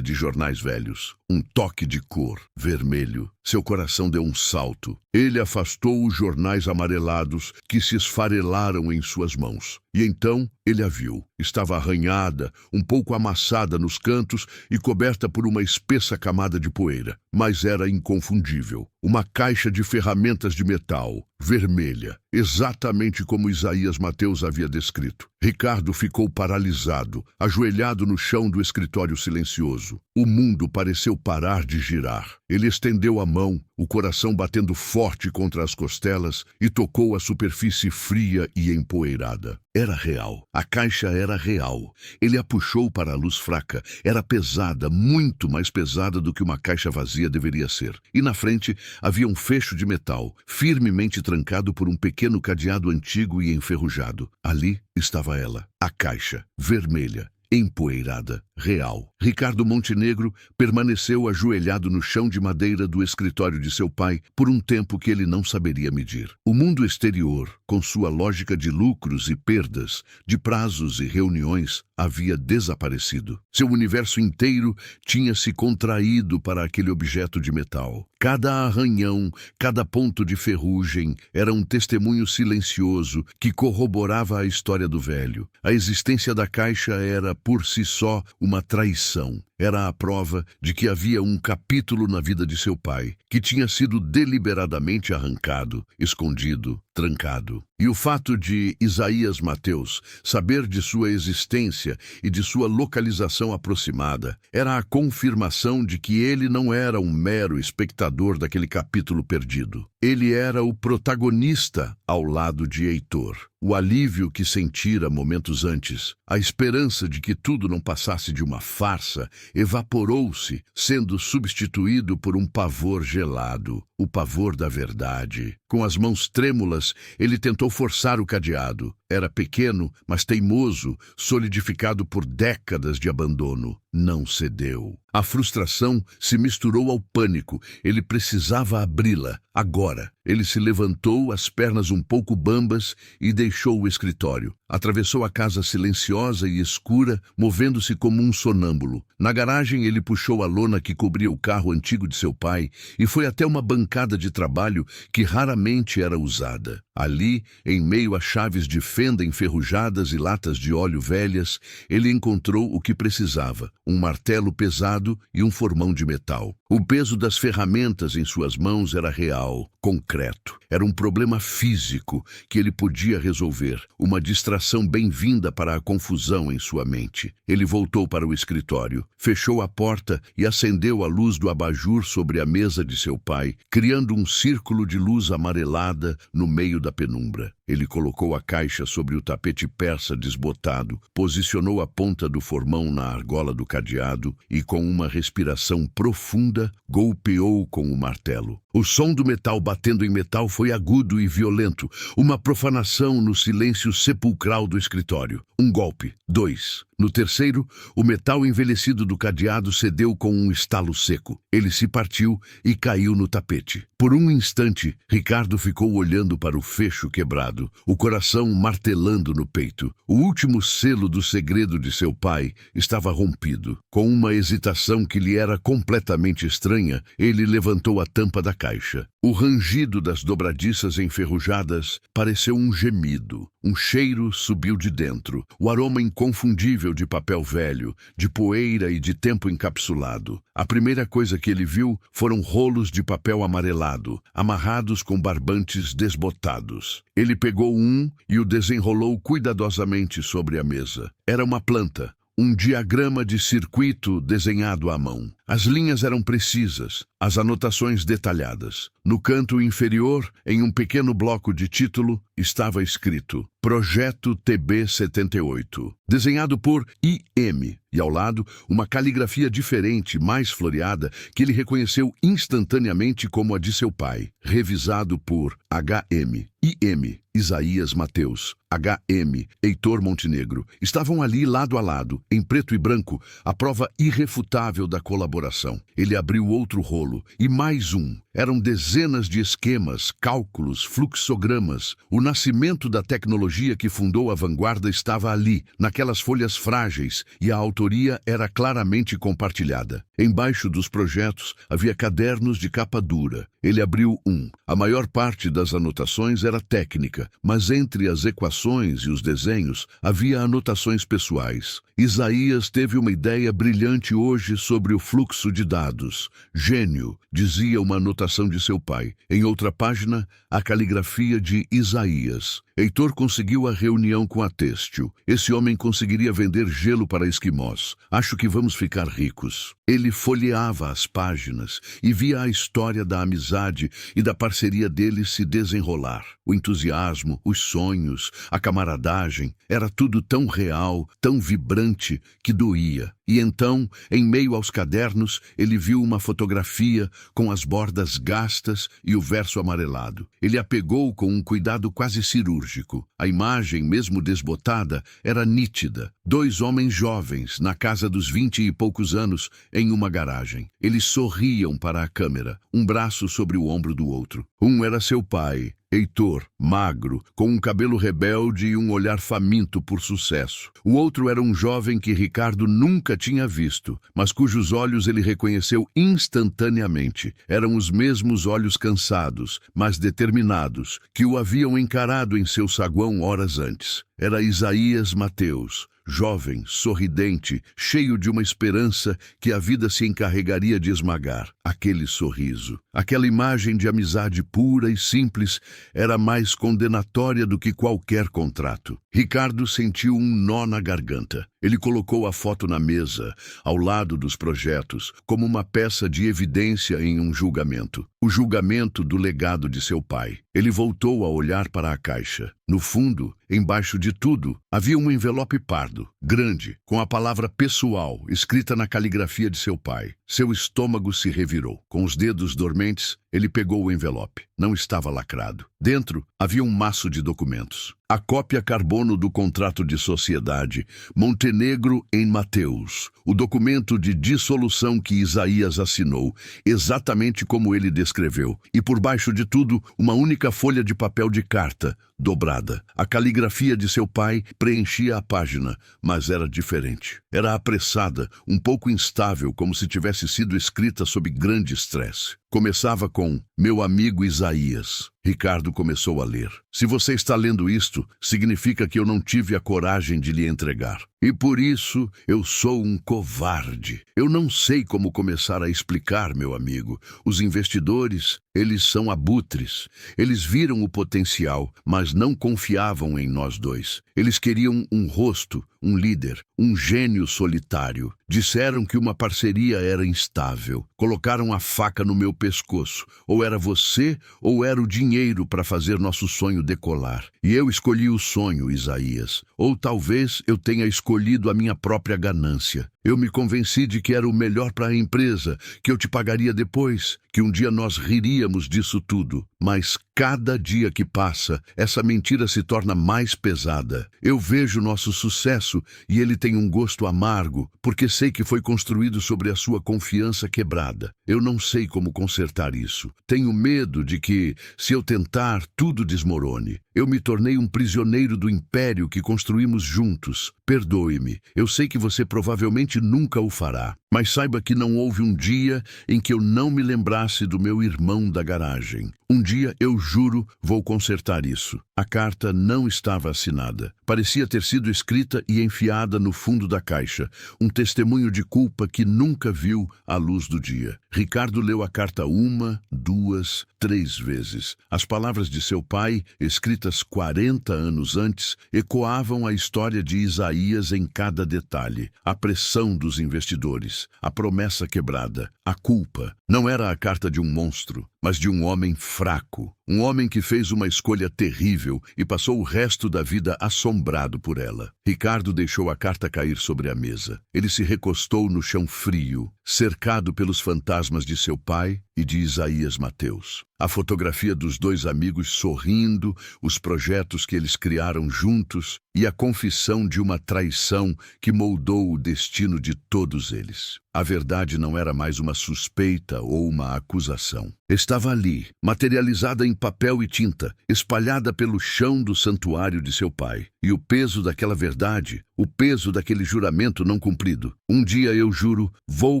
de jornais velhos. Um toque de cor, vermelho. Seu coração deu um salto. Ele afastou os jornais amarelados que se esfarelaram em suas mãos. E então ele a viu. Estava arranhada, um pouco amassada nos cantos e coberta por uma espessa camada de poeira. Mas era inconfundível. Uma caixa de ferramentas de metal, vermelha, exatamente como Isaías Mateus havia descrito. Ricardo ficou paralisado, ajoelhado no chão do escritório silencioso. O mundo pareceu parar de girar. Ele estendeu a mão, o coração batendo forte contra as costelas, e tocou a superfície fria e empoeirada. Era real. A caixa era real. Ele a puxou para a luz fraca. Era pesada, muito mais pesada do que uma caixa vazia deveria ser. E na frente havia um fecho de metal, firmemente trancado por um pequeno cadeado antigo e enferrujado. Ali estava ela, a caixa, vermelha, empoeirada, real. Ricardo Montenegro permaneceu ajoelhado no chão de madeira do escritório de seu pai por um tempo que ele não saberia medir. O mundo exterior, com sua lógica de lucros e perdas, de prazos e reuniões, havia desaparecido. Seu universo inteiro tinha se contraído para aquele objeto de metal. Cada arranhão, cada ponto de ferrugem era um testemunho silencioso que corroborava a história do velho. A existência da caixa era, por si só, uma traição. Era a prova de que havia um capítulo na vida de seu pai, que tinha sido deliberadamente arrancado, escondido, trancado. E o fato de Isaías Mateus saber de sua existência e de sua localização aproximada era a confirmação de que ele não era um mero espectador daquele capítulo perdido. Ele era o protagonista ao lado de Heitor. O alívio que sentira momentos antes, a esperança de que tudo não passasse de uma farsa, evaporou-se, sendo substituído por um pavor gelado, o pavor da verdade. Com as mãos trêmulas, ele tentou forçar o cadeado. Era pequeno, mas teimoso, solidificado por décadas de abandono. Não cedeu. A frustração se misturou ao pânico. Ele precisava abri-la, agora. Ele se levantou, as pernas um pouco bambas, e deixou o escritório. Atravessou a casa silenciosa e escura, movendo-se como um sonâmbulo. Na garagem, ele puxou a lona que cobria o carro antigo de seu pai e foi até uma bancada de trabalho que raramente era usada. Ali, em meio a chaves de fenda enferrujadas e latas de óleo velhas, ele encontrou o que precisava: um martelo pesado e um formão de metal. O peso das ferramentas em suas mãos era real, concreto. Era um problema físico que ele podia resolver, uma distração bem-vinda para a confusão em sua mente. Ele voltou para o escritório, fechou a porta e acendeu a luz do abajur sobre a mesa de seu pai, criando um círculo de luz amarelada no meio da penumbra. Ele colocou a caixa sobre o tapete persa desbotado, posicionou a ponta do formão na argola do cadeado e, com uma respiração profunda, golpeou com o martelo. O som do metal batendo em metal foi agudo e violento, uma profanação no silêncio sepulcral do escritório. Um golpe, dois. No terceiro, o metal envelhecido do cadeado cedeu com um estalo seco. Ele se partiu e caiu no tapete. Por um instante, Ricardo ficou olhando para o fecho quebrado, o coração martelando no peito. O último selo do segredo de seu pai estava rompido. Com uma hesitação que lhe era completamente estranha, ele levantou a tampa da caixa. O rangido das dobradiças enferrujadas pareceu um gemido. Um cheiro subiu de dentro, o aroma inconfundível de papel velho, de poeira e de tempo encapsulado. A primeira coisa que ele viu foram rolos de papel amarelado, amarrados com barbantes desbotados. Ele pegou um e o desenrolou cuidadosamente sobre a mesa. Era uma planta. Um diagrama de circuito desenhado à mão. As linhas eram precisas, as anotações detalhadas. No canto inferior, em um pequeno bloco de título, estava escrito Projeto TB78, desenhado por I.M., e ao lado, uma caligrafia diferente, mais floreada, que ele reconheceu instantaneamente como a de seu pai, revisado por H.M., I.M., Isaías Mateus, H.M., Heitor Montenegro. Estavam ali lado a lado, em preto e branco, a prova irrefutável da colaboração. Ele abriu outro rolo, e mais um. Eram dezenas de esquemas, cálculos, fluxogramas. O nascimento da tecnologia que fundou a vanguarda estava ali, naquelas folhas frágeis, e a autoria era claramente compartilhada. Embaixo dos projetos havia cadernos de capa dura, Ele abriu um. A maior parte das anotações era técnica, mas entre as equações e os desenhos havia anotações pessoais. Isaías teve uma ideia brilhante hoje sobre o fluxo de dados. Gênio, dizia uma anotação de seu pai. Em outra página, a caligrafia de Isaías. Heitor conseguiu a reunião com a têxtil. Esse homem conseguiria vender gelo para esquimós. Acho que vamos ficar ricos. Ele folheava as páginas e via a história da amizade e da parceria deles se desenrolar. O entusiasmo, os sonhos, a camaradagem, era tudo tão real, tão vibrante, que doía. E então, em meio aos cadernos, ele viu uma fotografia com as bordas gastas e o verso amarelado. Ele a pegou com um cuidado quase cirúrgico. A imagem, mesmo desbotada, era nítida. 2 homens jovens, na casa dos 20 e poucos anos, em uma garagem. Eles sorriam para a câmera, um braço sobre o ombro do outro. Um era seu pai, Heitor, magro, com um cabelo rebelde e um olhar faminto por sucesso. O outro era um jovem que Ricardo nunca tinha visto, mas cujos olhos ele reconheceu instantaneamente. Eram os mesmos olhos cansados, mas determinados, que o haviam encarado em seu saguão horas antes. Era Isaías Mateus, jovem, sorridente, cheio de uma esperança que a vida se encarregaria de esmagar. Aquele sorriso, aquela imagem de amizade pura e simples era mais condenatória do que qualquer contrato. Ricardo sentiu um nó na garganta. Ele colocou a foto na mesa, ao lado dos projetos, como uma peça de evidência em um julgamento. O julgamento do legado de seu pai. Ele voltou a olhar para a caixa. No fundo, embaixo de tudo, havia um envelope pardo, grande, com a palavra pessoal, escrita na caligrafia de seu pai. Seu estômago se revirou. Com os dedos dormentes, ele pegou o envelope. Não estava lacrado. Dentro, havia um maço de documentos. A cópia carbono do contrato de sociedade, Montenegro em Mateus. O documento de dissolução que Isaías assinou, exatamente como ele descreveu. E por baixo de tudo, uma única folha de papel de carta, dobrada. A caligrafia de seu pai preenchia a página, mas era diferente. Era apressada, um pouco instável, como se tivesse sido escrita sob grande estresse. Começava com "Meu amigo Isaías". Ricardo começou a ler. Se você está lendo isto, significa que eu não tive a coragem de lhe entregar. E por isso eu sou um covarde. Eu não sei como começar a explicar, meu amigo. Os investidores, eles são abutres. Eles viram o potencial, mas não confiavam em nós dois. Eles queriam um rosto, um líder, um gênio solitário. Disseram que uma parceria era instável. Colocaram a faca no meu pescoço. Ou era você, ou era o dinheiro para fazer nosso sonho decolar. E eu escolhi o sonho, Isaías. Ou talvez eu tenha escolhido a minha própria ganância. Eu me convenci de que era o melhor para a empresa, que eu te pagaria depois, que um dia nós riríamos disso tudo. Mas cada dia que passa, essa mentira se torna mais pesada. Eu vejo nosso sucesso e ele tem um gosto amargo, porque sei que foi construído sobre a sua confiança quebrada. Eu não sei como consertar isso. Tenho medo de que, se eu tentar, tudo desmorone. Eu me tornei um prisioneiro do império que construímos juntos. Perdoe-me. Eu sei que você provavelmente nunca o fará. Mas saiba que não houve um dia em que eu não me lembrasse do meu irmão da garagem. Um dia, eu juro, vou consertar isso. A carta não estava assinada. Parecia ter sido escrita e enfiada no fundo da caixa. Um testemunho de culpa que nunca viu a luz do dia. Ricardo leu a carta 1, 2, 3 vezes. As palavras de seu pai, escritas 40 anos antes, ecoavam a história de Isaías em cada detalhe. A pressão dos investidores, a promessa quebrada, a culpa. Não era a carta de um monstro, mas de um homem fraco. Um homem que fez uma escolha terrível e passou o resto da vida assombrado por ela. Ricardo deixou a carta cair sobre a mesa. Ele se recostou no chão frio, cercado pelos fantasmas de seu pai e de Isaías Mateus. A fotografia dos 2 amigos sorrindo, os projetos que eles criaram juntos e a confissão de uma traição que moldou o destino de todos eles. A verdade não era mais uma suspeita ou uma acusação. Estava ali, materializada em papel e tinta, espalhada pelo chão do santuário de seu pai. E o peso daquela verdade, o peso daquele juramento não cumprido. Um dia, eu juro, vou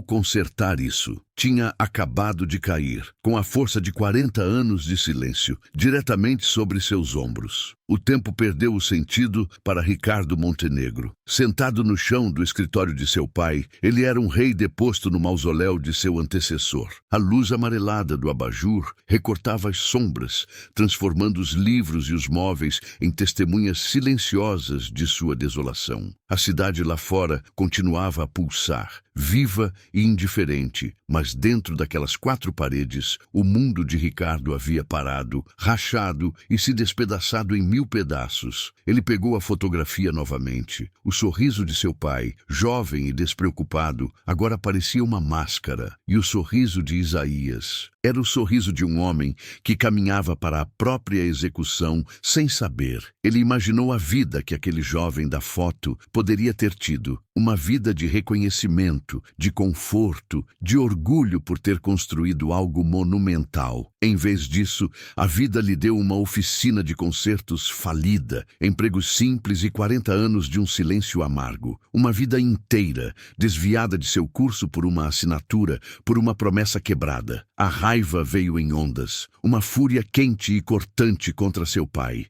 consertar isso. tinha acabado de cair, com a força de 40 anos de silêncio, diretamente sobre seus ombros. O tempo perdeu o sentido para Ricardo Montenegro. Sentado no chão do escritório de seu pai, ele era um rei deposto no mausoléu de seu antecessor. A luz amarelada do abajur recortava as sombras, transformando os livros e os móveis em testemunhas silenciosas de sua desolação. A cidade lá fora continuava a pulsar, viva e indiferente, mas dentro daquelas 4 paredes, o mundo de Ricardo havia parado, rachado e se despedaçado em 1000 pedaços. Ele pegou a fotografia novamente. O sorriso de seu pai, jovem e despreocupado, agora parecia uma máscara, e o sorriso de Isaías era o sorriso de um homem que caminhava para a própria execução sem saber. Ele imaginou a vida que aquele jovem da foto poderia ter tido, uma vida de reconhecimento, de conforto, de orgulho por ter construído algo monumental. Em vez disso, a vida lhe deu uma oficina de concertos falida, empregos simples e 40 anos de um silêncio amargo. Uma vida inteira, desviada de seu curso por uma assinatura, por uma promessa quebrada. A raiva veio em ondas, uma fúria quente e cortante contra seu pai.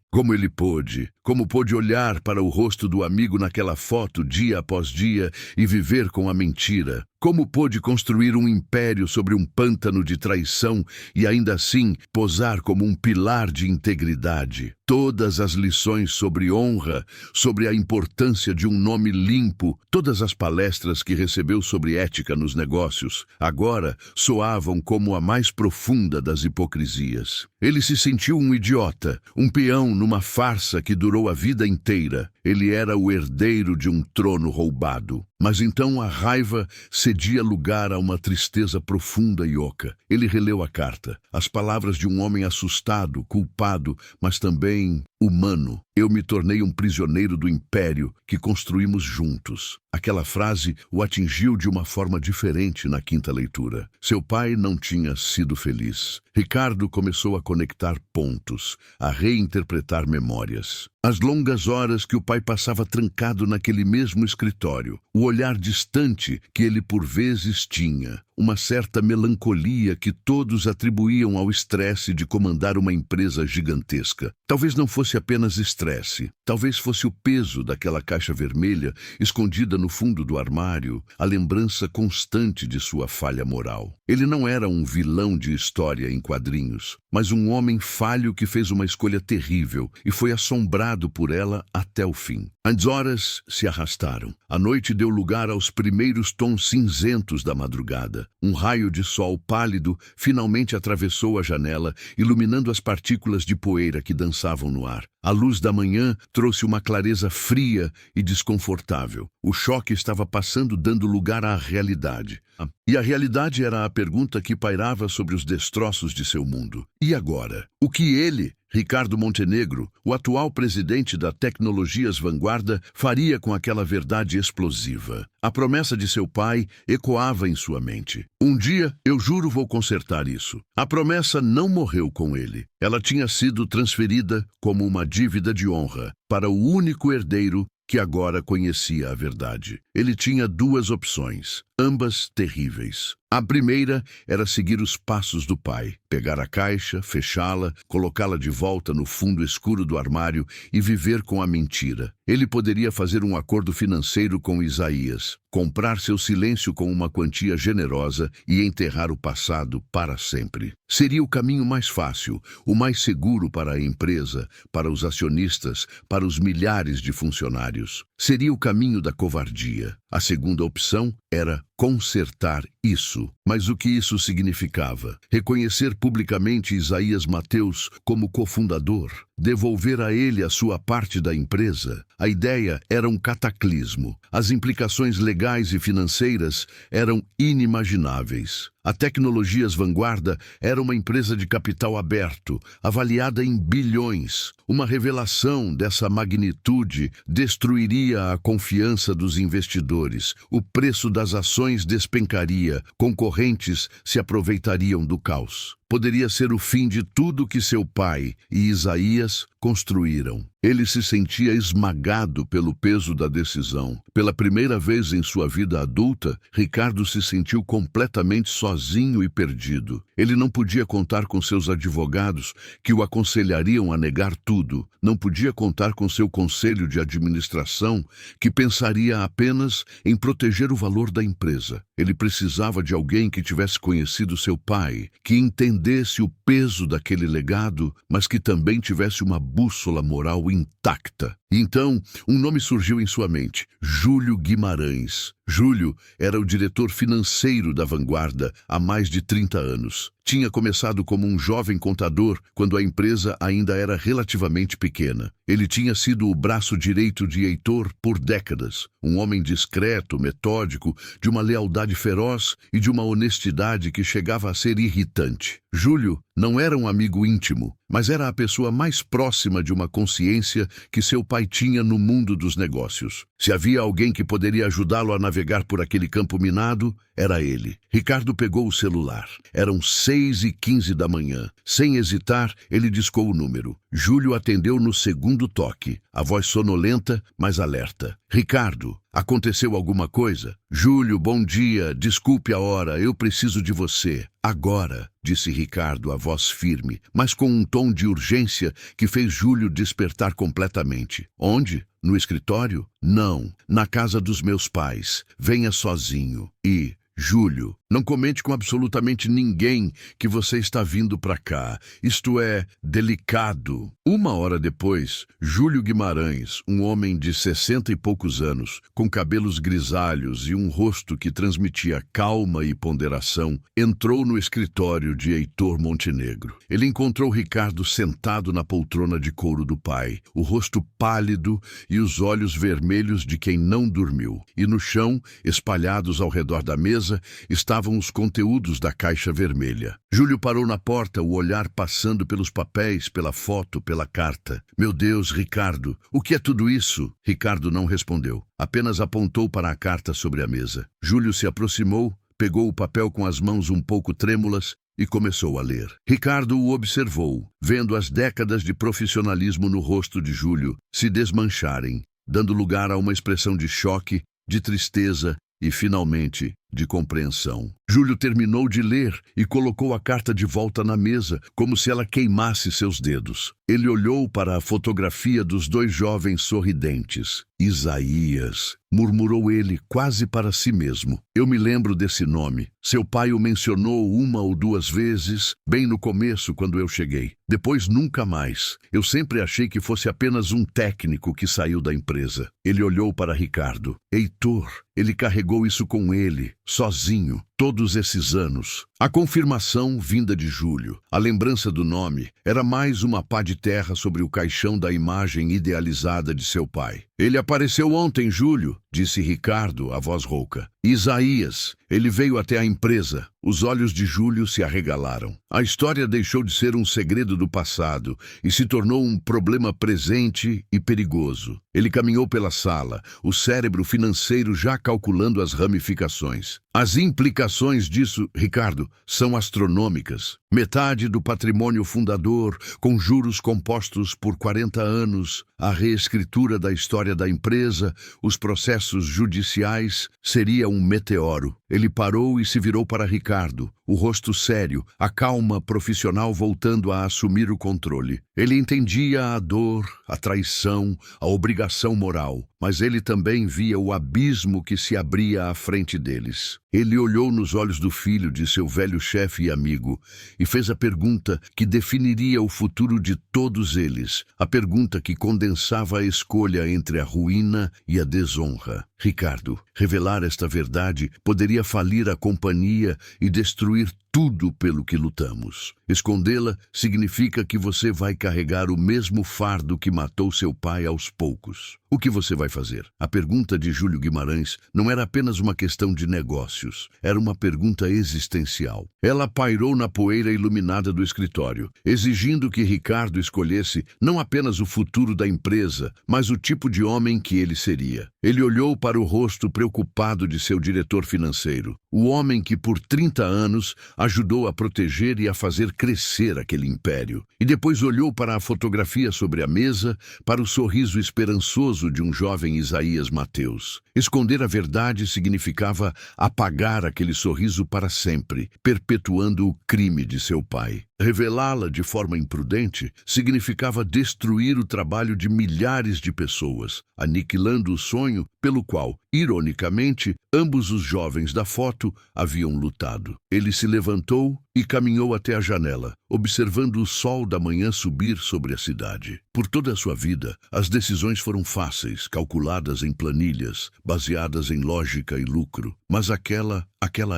Como pôde olhar para o rosto do amigo naquela foto dia após dia e viver com a mentira? Como pôde construir um império sobre um pântano de traição e ainda assim posar como um pilar de integridade? Todas as lições sobre honra, sobre a importância de um nome limpo, todas as palestras que recebeu sobre ética nos negócios, agora soavam como a mais profunda das hipocrisias. Ele se sentiu um idiota, um peão numa farsa que durou a vida inteira. Ele era o herdeiro de um trono roubado. Mas então a raiva cedia lugar a uma tristeza profunda e oca. Ele releu a carta, as palavras de um homem assustado, culpado, mas também humano. Eu me tornei um prisioneiro do império que construímos juntos. Aquela frase o atingiu de uma forma diferente na 5ª leitura. Seu pai não tinha sido feliz. Ricardo começou a conectar pontos, a reinterpretar memórias. As longas horas que o pai passava trancado naquele mesmo escritório, o olhar distante que ele por vezes tinha, uma certa melancolia que todos atribuíam ao estresse de comandar uma empresa gigantesca. Talvez não fosse apenas estresse, talvez fosse o peso daquela caixa vermelha escondida no fundo do armário, a lembrança constante de sua falha moral. Ele não era um vilão de história em quadrinhos, mas um homem falho que fez uma escolha terrível e foi assombrado por ela até o fim. As horas se arrastaram. A noite deu lugar aos primeiros tons cinzentos da madrugada. Um raio de sol pálido finalmente atravessou a janela, iluminando as partículas de poeira que dançavam no ar. A luz da manhã trouxe uma clareza fria e desconfortável. O choque estava passando, dando lugar à realidade. E a realidade era a pergunta que pairava sobre os destroços de seu mundo. E agora? O que ele, Ricardo Montenegro, o atual presidente da Tecnologias Vanguarda, faria com aquela verdade explosiva? A promessa de seu pai ecoava em sua mente. Um dia, eu juro, vou consertar isso. A promessa não morreu com ele. Ela tinha sido transferida como uma dívida de honra para o único herdeiro que agora conhecia a verdade. Ele tinha 2 opções, ambas terríveis. A primeira era seguir os passos do pai, pegar a caixa, fechá-la, colocá-la de volta no fundo escuro do armário e viver com a mentira. Ele poderia fazer um acordo financeiro com Isaías, comprar seu silêncio com uma quantia generosa e enterrar o passado para sempre. Seria o caminho mais fácil, o mais seguro para a empresa, para os acionistas, para os milhares de funcionários. Seria o caminho da covardia. A segunda opção era consertar isso. Mas o que isso significava? Reconhecer publicamente Isaías Mateus como cofundador? Devolver a ele a sua parte da empresa? A ideia era um cataclismo. As implicações legais e financeiras eram inimagináveis. A Tecnologias Vanguarda era uma empresa de capital aberto, avaliada em bilhões. Uma revelação dessa magnitude destruiria a confiança dos investidores. O preço das ações despencaria, concorrentes se aproveitariam do caos. poderia ser o fim de tudo que seu pai e Isaías construíram. Ele se sentia esmagado pelo peso da decisão. Pela primeira vez em sua vida adulta, Ricardo se sentiu completamente sozinho e perdido. Ele não podia contar com seus advogados, que o aconselhariam a negar tudo. Não podia contar com seu conselho de administração, que pensaria apenas em proteger o valor da empresa. Ele precisava de alguém que tivesse conhecido seu pai, que entendesse o peso daquele legado, mas que também tivesse uma bússola moral intacta. Então, um nome surgiu em sua mente: Júlio Guimarães. Júlio era o diretor financeiro da Vanguarda há mais de 30 anos. Tinha começado como um jovem contador quando a empresa ainda era relativamente pequena. Ele tinha sido o braço direito de Heitor por décadas, um homem discreto, metódico, de uma lealdade feroz e de uma honestidade que chegava a ser irritante. Júlio não era um amigo íntimo, mas era a pessoa mais próxima de uma consciência que seu pai tinha no mundo dos negócios. Se havia alguém que poderia ajudá-lo a navegar por aquele campo minado, era ele. Ricardo pegou o celular. Eram 6h15 da manhã. Sem hesitar, ele discou o número. Júlio atendeu no segundo toque, a voz sonolenta, mas alerta. Ricardo, aconteceu alguma coisa? Júlio, bom dia, desculpe a hora, eu preciso de você. Agora, disse Ricardo, a voz firme, mas com um tom de urgência que fez Júlio despertar completamente. Onde? No escritório? Não, na casa dos meus pais. Venha sozinho. E, Júlio, não comente com absolutamente ninguém que você está vindo para cá. Isto é delicado. 1 hora depois, Júlio Guimarães, um homem de 60 e poucos anos, com cabelos grisalhos e um rosto que transmitia calma e ponderação, entrou no escritório de Heitor Montenegro. Ele encontrou Ricardo sentado na poltrona de couro do pai, o rosto pálido e os olhos vermelhos de quem não dormiu. E no chão, espalhados ao redor da mesa, estavam os conteúdos da caixa vermelha. Júlio parou na porta, o olhar passando pelos papéis, pela foto, pela carta. Meu Deus, Ricardo, o que é tudo isso? Ricardo não respondeu. Apenas apontou para a carta sobre a mesa. Júlio se aproximou, pegou o papel com as mãos um pouco trêmulas e começou a ler. Ricardo o observou, vendo as décadas de profissionalismo no rosto de Júlio se desmancharem, dando lugar a uma expressão de choque, de tristeza e, finalmente, de compreensão. Júlio terminou de ler e colocou a carta de volta na mesa, como se ela queimasse seus dedos. Ele olhou para a fotografia dos 2 jovens sorridentes. Isaías, murmurou ele quase para si mesmo. Eu me lembro desse nome. Seu pai o mencionou 1 ou 2 vezes, bem no começo, quando eu cheguei. Depois nunca mais. Eu sempre achei que fosse apenas um técnico que saiu da empresa. Ele olhou para Ricardo. Heitor, ele carregou isso com ele, sozinho, todos esses anos. A confirmação vinda de Júlio, a lembrança do nome, era mais uma pá de terra sobre o caixão da imagem idealizada de seu pai. Ele apareceu ontem, Júlio, disse Ricardo, a voz rouca. Isaías, ele veio até a empresa. Os olhos de Júlio se arregalaram. A história deixou de ser um segredo do passado e se tornou um problema presente e perigoso. Ele caminhou pela sala, o cérebro financeiro já calculando as ramificações. As implicações disso, Ricardo, são astronômicas. Metade do patrimônio fundador, com juros compostos por 40 anos, a reescritura da história da empresa, os processos judiciais, seria um meteoro. Ele parou e se virou para Ricardo, o rosto sério, a calma profissional voltando a assumir o controle. Ele entendia a dor, a traição, a obrigação moral, mas ele também via o abismo que se abria à frente deles. Ele olhou nos olhos do filho de seu velho chefe e amigo e fez a pergunta que definiria o futuro de todos eles, a pergunta que condensava a escolha entre a ruína e a desonra. Ricardo, revelar esta verdade poderia falir a companhia e destruir tudo pelo que lutamos. Escondê-la significa que você vai carregar o mesmo fardo que matou seu pai aos poucos. O que você vai fazer? A pergunta de Júlio Guimarães não era apenas uma questão de negócios, era uma pergunta existencial. Ela pairou na poeira iluminada do escritório, exigindo que Ricardo escolhesse não apenas o futuro da empresa, mas o tipo de homem que ele seria. Ele olhou para o rosto preocupado de seu diretor financeiro. o homem que por 30 anos ajudou a proteger e a fazer crescer aquele império. E depois olhou para a fotografia sobre a mesa, para o sorriso esperançoso de um jovem Isaías Mateus. Esconder a verdade significava apagar aquele sorriso para sempre, perpetuando o crime de seu pai. Revelá-la de forma imprudente significava destruir o trabalho de milhares de pessoas, aniquilando o sonho pelo qual, ironicamente, ambos os jovens da foto haviam lutado. Ele se levantou e caminhou até a janela, observando o sol da manhã subir sobre a cidade. Por toda a sua vida, as decisões foram fáceis, calculadas em planilhas, baseadas em lógica e lucro. Mas aquela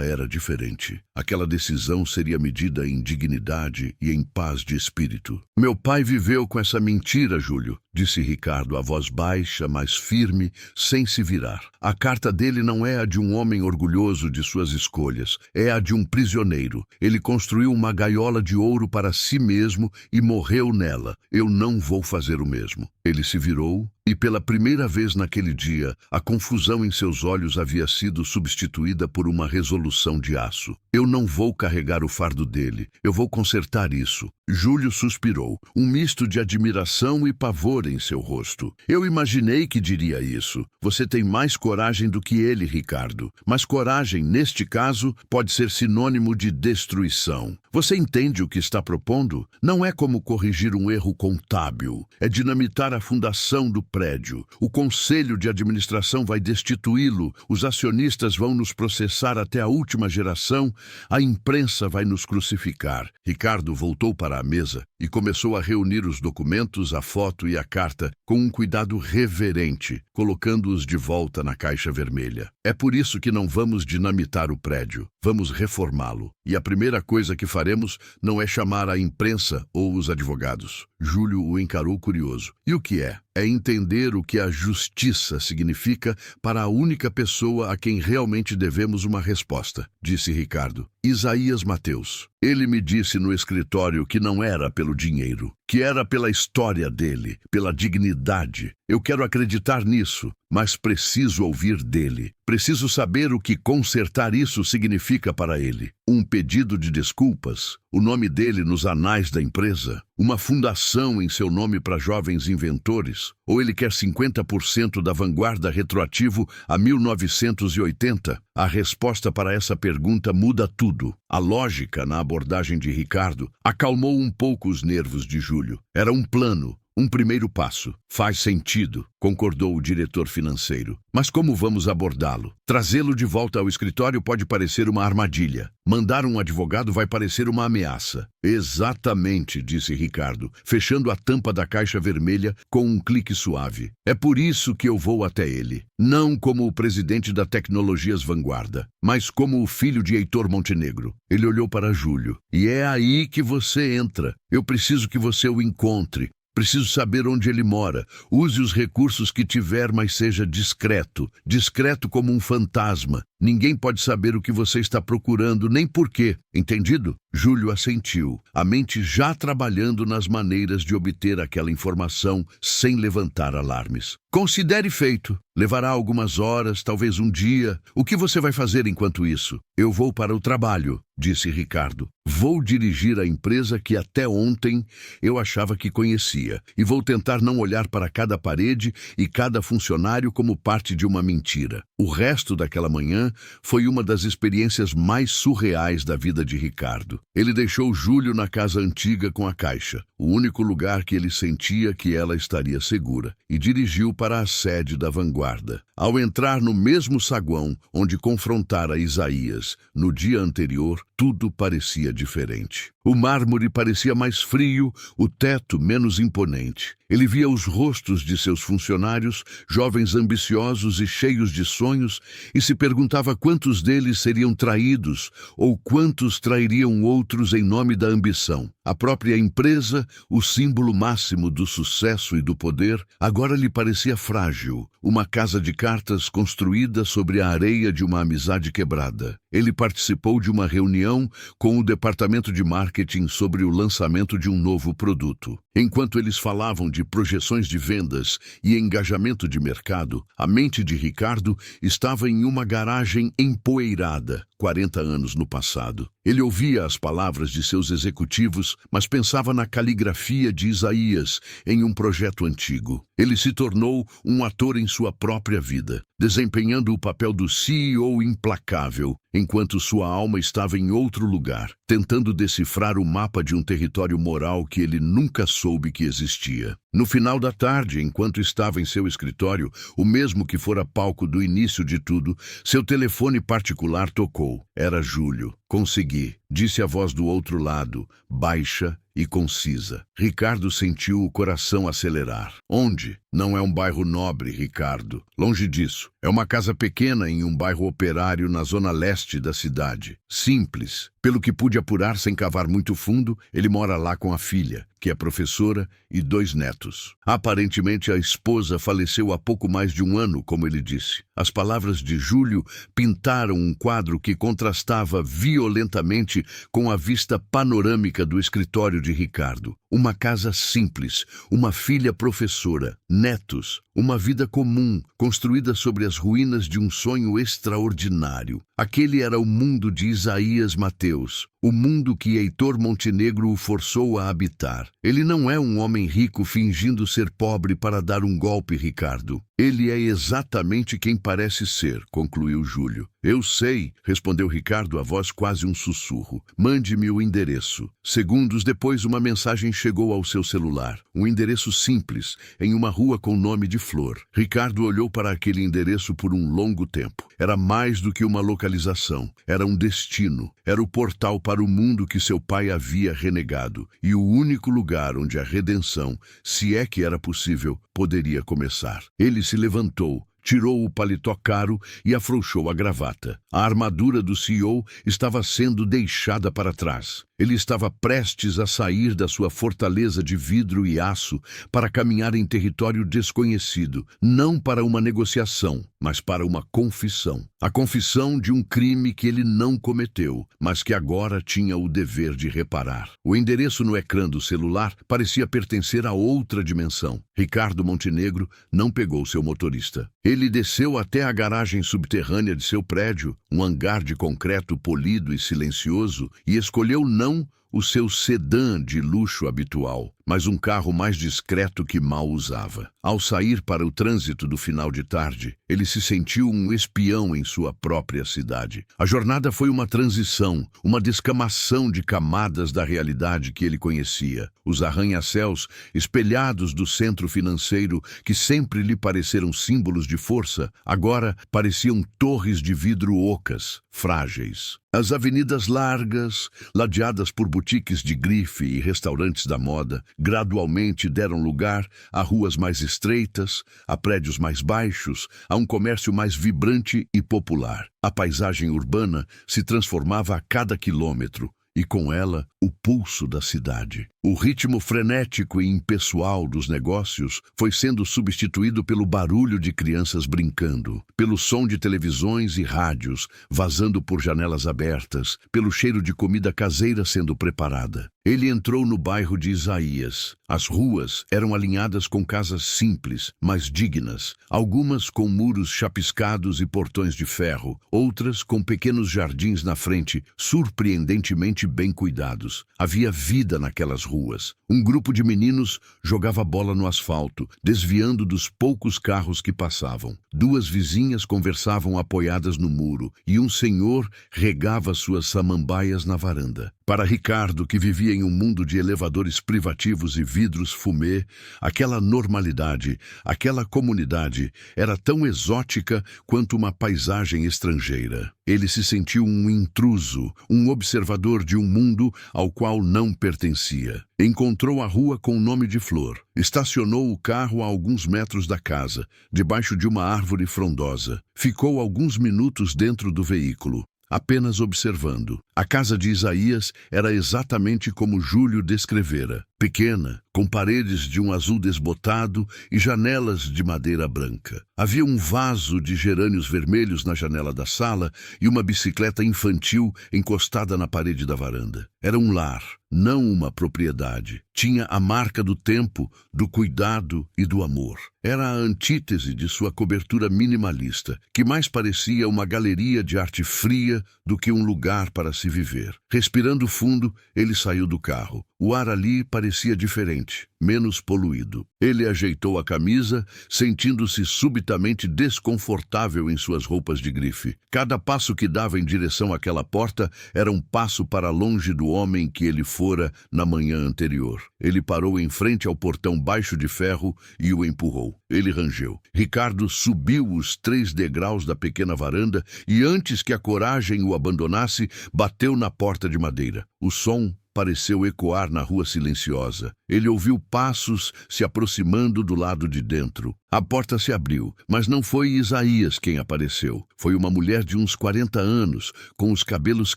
era diferente. Aquela decisão seria medida em dignidade e em paz de espírito. Meu pai viveu com essa mentira, Júlio, disse Ricardo, a voz baixa, mas firme, sem se virar. A carta dele não é a de um homem orgulhoso de suas escolhas, é a de um prisioneiro. Ele construiu uma gaiola de ouro para si mesmo e morreu nela. Eu não vou fazer o mesmo. Ele se virou e, pela primeira vez naquele dia, a confusão em seus olhos havia sido substituída por uma resolução de aço. Eu não vou carregar o fardo dele. Eu vou consertar isso. Júlio suspirou, um misto de admiração e pavor em seu rosto. Eu imaginei que diria isso. Você tem mais coragem do que ele, Ricardo. Mas coragem, neste caso, pode ser sinônimo de destruição. Você entende o que está propondo? Não é como corrigir um erro contábil. É dinamitar a fundação do prédio. O conselho de administração vai destituí-lo. Os acionistas vão nos processar até a última geração. A imprensa vai nos crucificar. Ricardo voltou para a mesa e começou a reunir os documentos, a foto e a carta com um cuidado reverente, colocando-os de volta na caixa vermelha. É por isso que não vamos dinamitar o prédio. Vamos reformá-lo. E a primeira coisa que faremos não é chamar a imprensa ou os advogados. Júlio o encarou curioso. E o que é? É entender o que a justiça significa para a única pessoa a quem realmente devemos uma resposta, disse Ricardo. Isaías Mateus. Ele me disse no escritório que não era pelo dinheiro, que era pela história dele, pela dignidade. Eu quero acreditar nisso, mas preciso ouvir dele. Preciso saber o que consertar isso significa para ele. Um pedido de desculpas, o nome dele nos anais da empresa, uma fundação em seu nome para jovens inventores, ou ele quer 50% da vanguarda retroativo a 1980? A resposta para essa pergunta muda tudo. A lógica na abordagem de Ricardo acalmou um pouco os nervos de Júlio. Era um plano. Um primeiro passo. Faz sentido, concordou o diretor financeiro. Mas como vamos abordá-lo? Trazê-lo de volta ao escritório pode parecer uma armadilha. Mandar um advogado vai parecer uma ameaça. Exatamente, disse Ricardo, fechando a tampa da caixa vermelha com um clique suave. É por isso que eu vou até ele. Não como o presidente da Tecnologias Vanguarda, mas como o filho de Heitor Montenegro. Ele olhou para Júlio. E é aí que você entra. Eu preciso que você o encontre. Preciso saber onde ele mora. Use os recursos que tiver, mas seja discreto. Discreto como um fantasma. Ninguém pode saber o que você está procurando, nem por quê. Entendido? Júlio assentiu, a mente já trabalhando nas maneiras de obter aquela informação sem levantar alarmes. Considere feito. Levará algumas horas, talvez um dia. O que você vai fazer enquanto isso? Eu vou para o trabalho, disse Ricardo. Vou dirigir a empresa que até ontem eu achava que conhecia. E vou tentar não olhar para cada parede e cada funcionário como parte de uma mentira. O resto daquela manhã foi uma das experiências mais surreais da vida de Ricardo. Ele deixou Júlio na casa antiga com a caixa, o único lugar que ele sentia que ela estaria segura, e dirigiu para a sede da Vanguarda. Ao entrar no mesmo saguão onde confrontara Isaías no dia anterior, tudo parecia diferente. O mármore parecia mais frio, o teto menos imponente. Ele via os rostos de seus funcionários, jovens ambiciosos e cheios de sonhos, e se perguntava quantos deles seriam traídos ou quantos trairiam outros em nome da ambição. A própria empresa, o símbolo máximo do sucesso e do poder, agora lhe parecia frágil, uma casa de cartas construída sobre a areia de uma amizade quebrada. Ele participou de uma reunião com o departamento de marketing sobre o lançamento de um novo produto. Enquanto eles falavam de projeções de vendas e engajamento de mercado, a mente de Ricardo estava em uma garagem empoeirada, 40 anos no passado. Ele ouvia as palavras de seus executivos, mas pensava na caligrafia de Isaías em um projeto antigo. Ele se tornou um ator em sua própria vida, desempenhando o papel do CEO implacável, enquanto sua alma estava em outro lugar, tentando decifrar o mapa de um território moral que ele nunca soube que existia. No final da tarde, enquanto estava em seu escritório, o mesmo que fora palco do início de tudo, seu telefone particular tocou. Era Júlio. Consegui, disse a voz do outro lado, baixa e concisa. Ricardo sentiu o coração acelerar. Onde? Não é um bairro nobre, Ricardo. Longe disso. É uma casa pequena em um bairro operário na zona leste da cidade. Simples. Pelo que pude apurar sem cavar muito fundo, ele mora lá com a filha, que é professora, e 2 netos. Aparentemente, a esposa faleceu há pouco mais de 1 ano, como ele disse. As palavras de Júlio pintaram um quadro que contrastava violentamente com a vista panorâmica do escritório de Ricardo. Uma casa simples, uma filha professora, netos, uma vida comum, construída sobre as ruínas de um sonho extraordinário. Aquele era o mundo de Isaías Mateus, o mundo que Heitor Montenegro o forçou a habitar. Ele não é um homem rico fingindo ser pobre para dar um golpe, Ricardo. Ele é exatamente quem parece ser, concluiu Júlio. Eu sei, respondeu Ricardo, a voz quase um sussurro. Mande-me o endereço. Segundos depois, uma mensagem chegou ao seu celular. Um endereço simples, em uma rua com nome de Flor. Ricardo olhou para aquele endereço por um longo tempo. Era mais do que uma localização. Era um destino. Era o portal para o mundo que seu pai havia renegado. E o único lugar onde a redenção, se é que era possível, poderia começar. Ele se levantou, tirou o paletó caro e afrouxou a gravata. A armadura do CEO estava sendo deixada para trás. Ele estava prestes a sair da sua fortaleza de vidro e aço para caminhar em território desconhecido, não para uma negociação, mas para uma confissão. A confissão de um crime que ele não cometeu, mas que agora tinha o dever de reparar. O endereço no ecrã do celular parecia pertencer a outra dimensão. Ricardo Montenegro não pegou seu motorista. Ele desceu até a garagem subterrânea de seu prédio, um hangar de concreto polido e silencioso, e escolheu não o seu sedã de luxo habitual, mas um carro mais discreto que mal usava. Ao sair para o trânsito do final de tarde, ele se sentiu um espião em sua própria cidade. A jornada foi uma transição, uma descamação de camadas da realidade que ele conhecia. Os arranha-céus, espelhados do centro financeiro, que sempre lhe pareceram símbolos de força, agora pareciam torres de vidro ocas, frágeis. As avenidas largas, ladeadas por boutiques de grife e restaurantes da moda, gradualmente deram lugar a ruas mais estreitas, a prédios mais baixos, a um comércio mais vibrante e popular. A paisagem urbana se transformava a cada quilômetro, e com ela o pulso da cidade. O ritmo frenético e impessoal dos negócios foi sendo substituído pelo barulho de crianças brincando, pelo som de televisões e rádios vazando por janelas abertas, pelo cheiro de comida caseira sendo preparada. Ele entrou no bairro de Isaías. As ruas eram alinhadas com casas simples, mas dignas, algumas com muros chapiscados e portões de ferro, outras com pequenos jardins na frente, surpreendentemente bem cuidados. Havia vida naquelas ruas. Um grupo de meninos jogava bola no asfalto, desviando dos poucos carros que passavam. 2 vizinhas conversavam apoiadas no muro, e um senhor regava suas samambaias na varanda. Para Ricardo, que vivia em um mundo de elevadores privativos e vidros fumê, aquela normalidade, aquela comunidade, era tão exótica quanto uma paisagem estrangeira. Ele se sentiu um intruso, um observador de um mundo ao qual não pertencia. Encontrou a rua com o nome de Flor. Estacionou o carro a alguns metros da casa, debaixo de uma árvore frondosa. Ficou alguns minutos dentro do veículo, apenas observando. A casa de Isaías era exatamente como Júlio descrevera. pequena, com paredes de um azul desbotado e janelas de madeira branca. Havia um vaso de gerânios vermelhos na janela da sala e uma bicicleta infantil encostada na parede da varanda. Era um lar, não uma propriedade. Tinha a marca do tempo, do cuidado e do amor. Era a antítese de sua cobertura minimalista, que mais parecia uma galeria de arte fria do que um lugar para se viver. Respirando fundo, ele saiu do carro. O ar ali parecia diferente, menos poluído. Ele ajeitou a camisa, sentindo-se subitamente desconfortável em suas roupas de grife. Cada passo que dava em direção àquela porta era um passo para longe do homem que ele fora na manhã anterior. Ele parou em frente ao portão baixo de ferro e o empurrou. Ele rangeu. Ricardo subiu os 3 degraus da pequena varanda e, antes que a coragem o abandonasse, bateu na porta de madeira. O som pareceu ecoar na rua silenciosa. Ele ouviu passos se aproximando do lado de dentro. A porta se abriu, mas não foi Isaías quem apareceu. Foi uma mulher de uns 40 anos, com os cabelos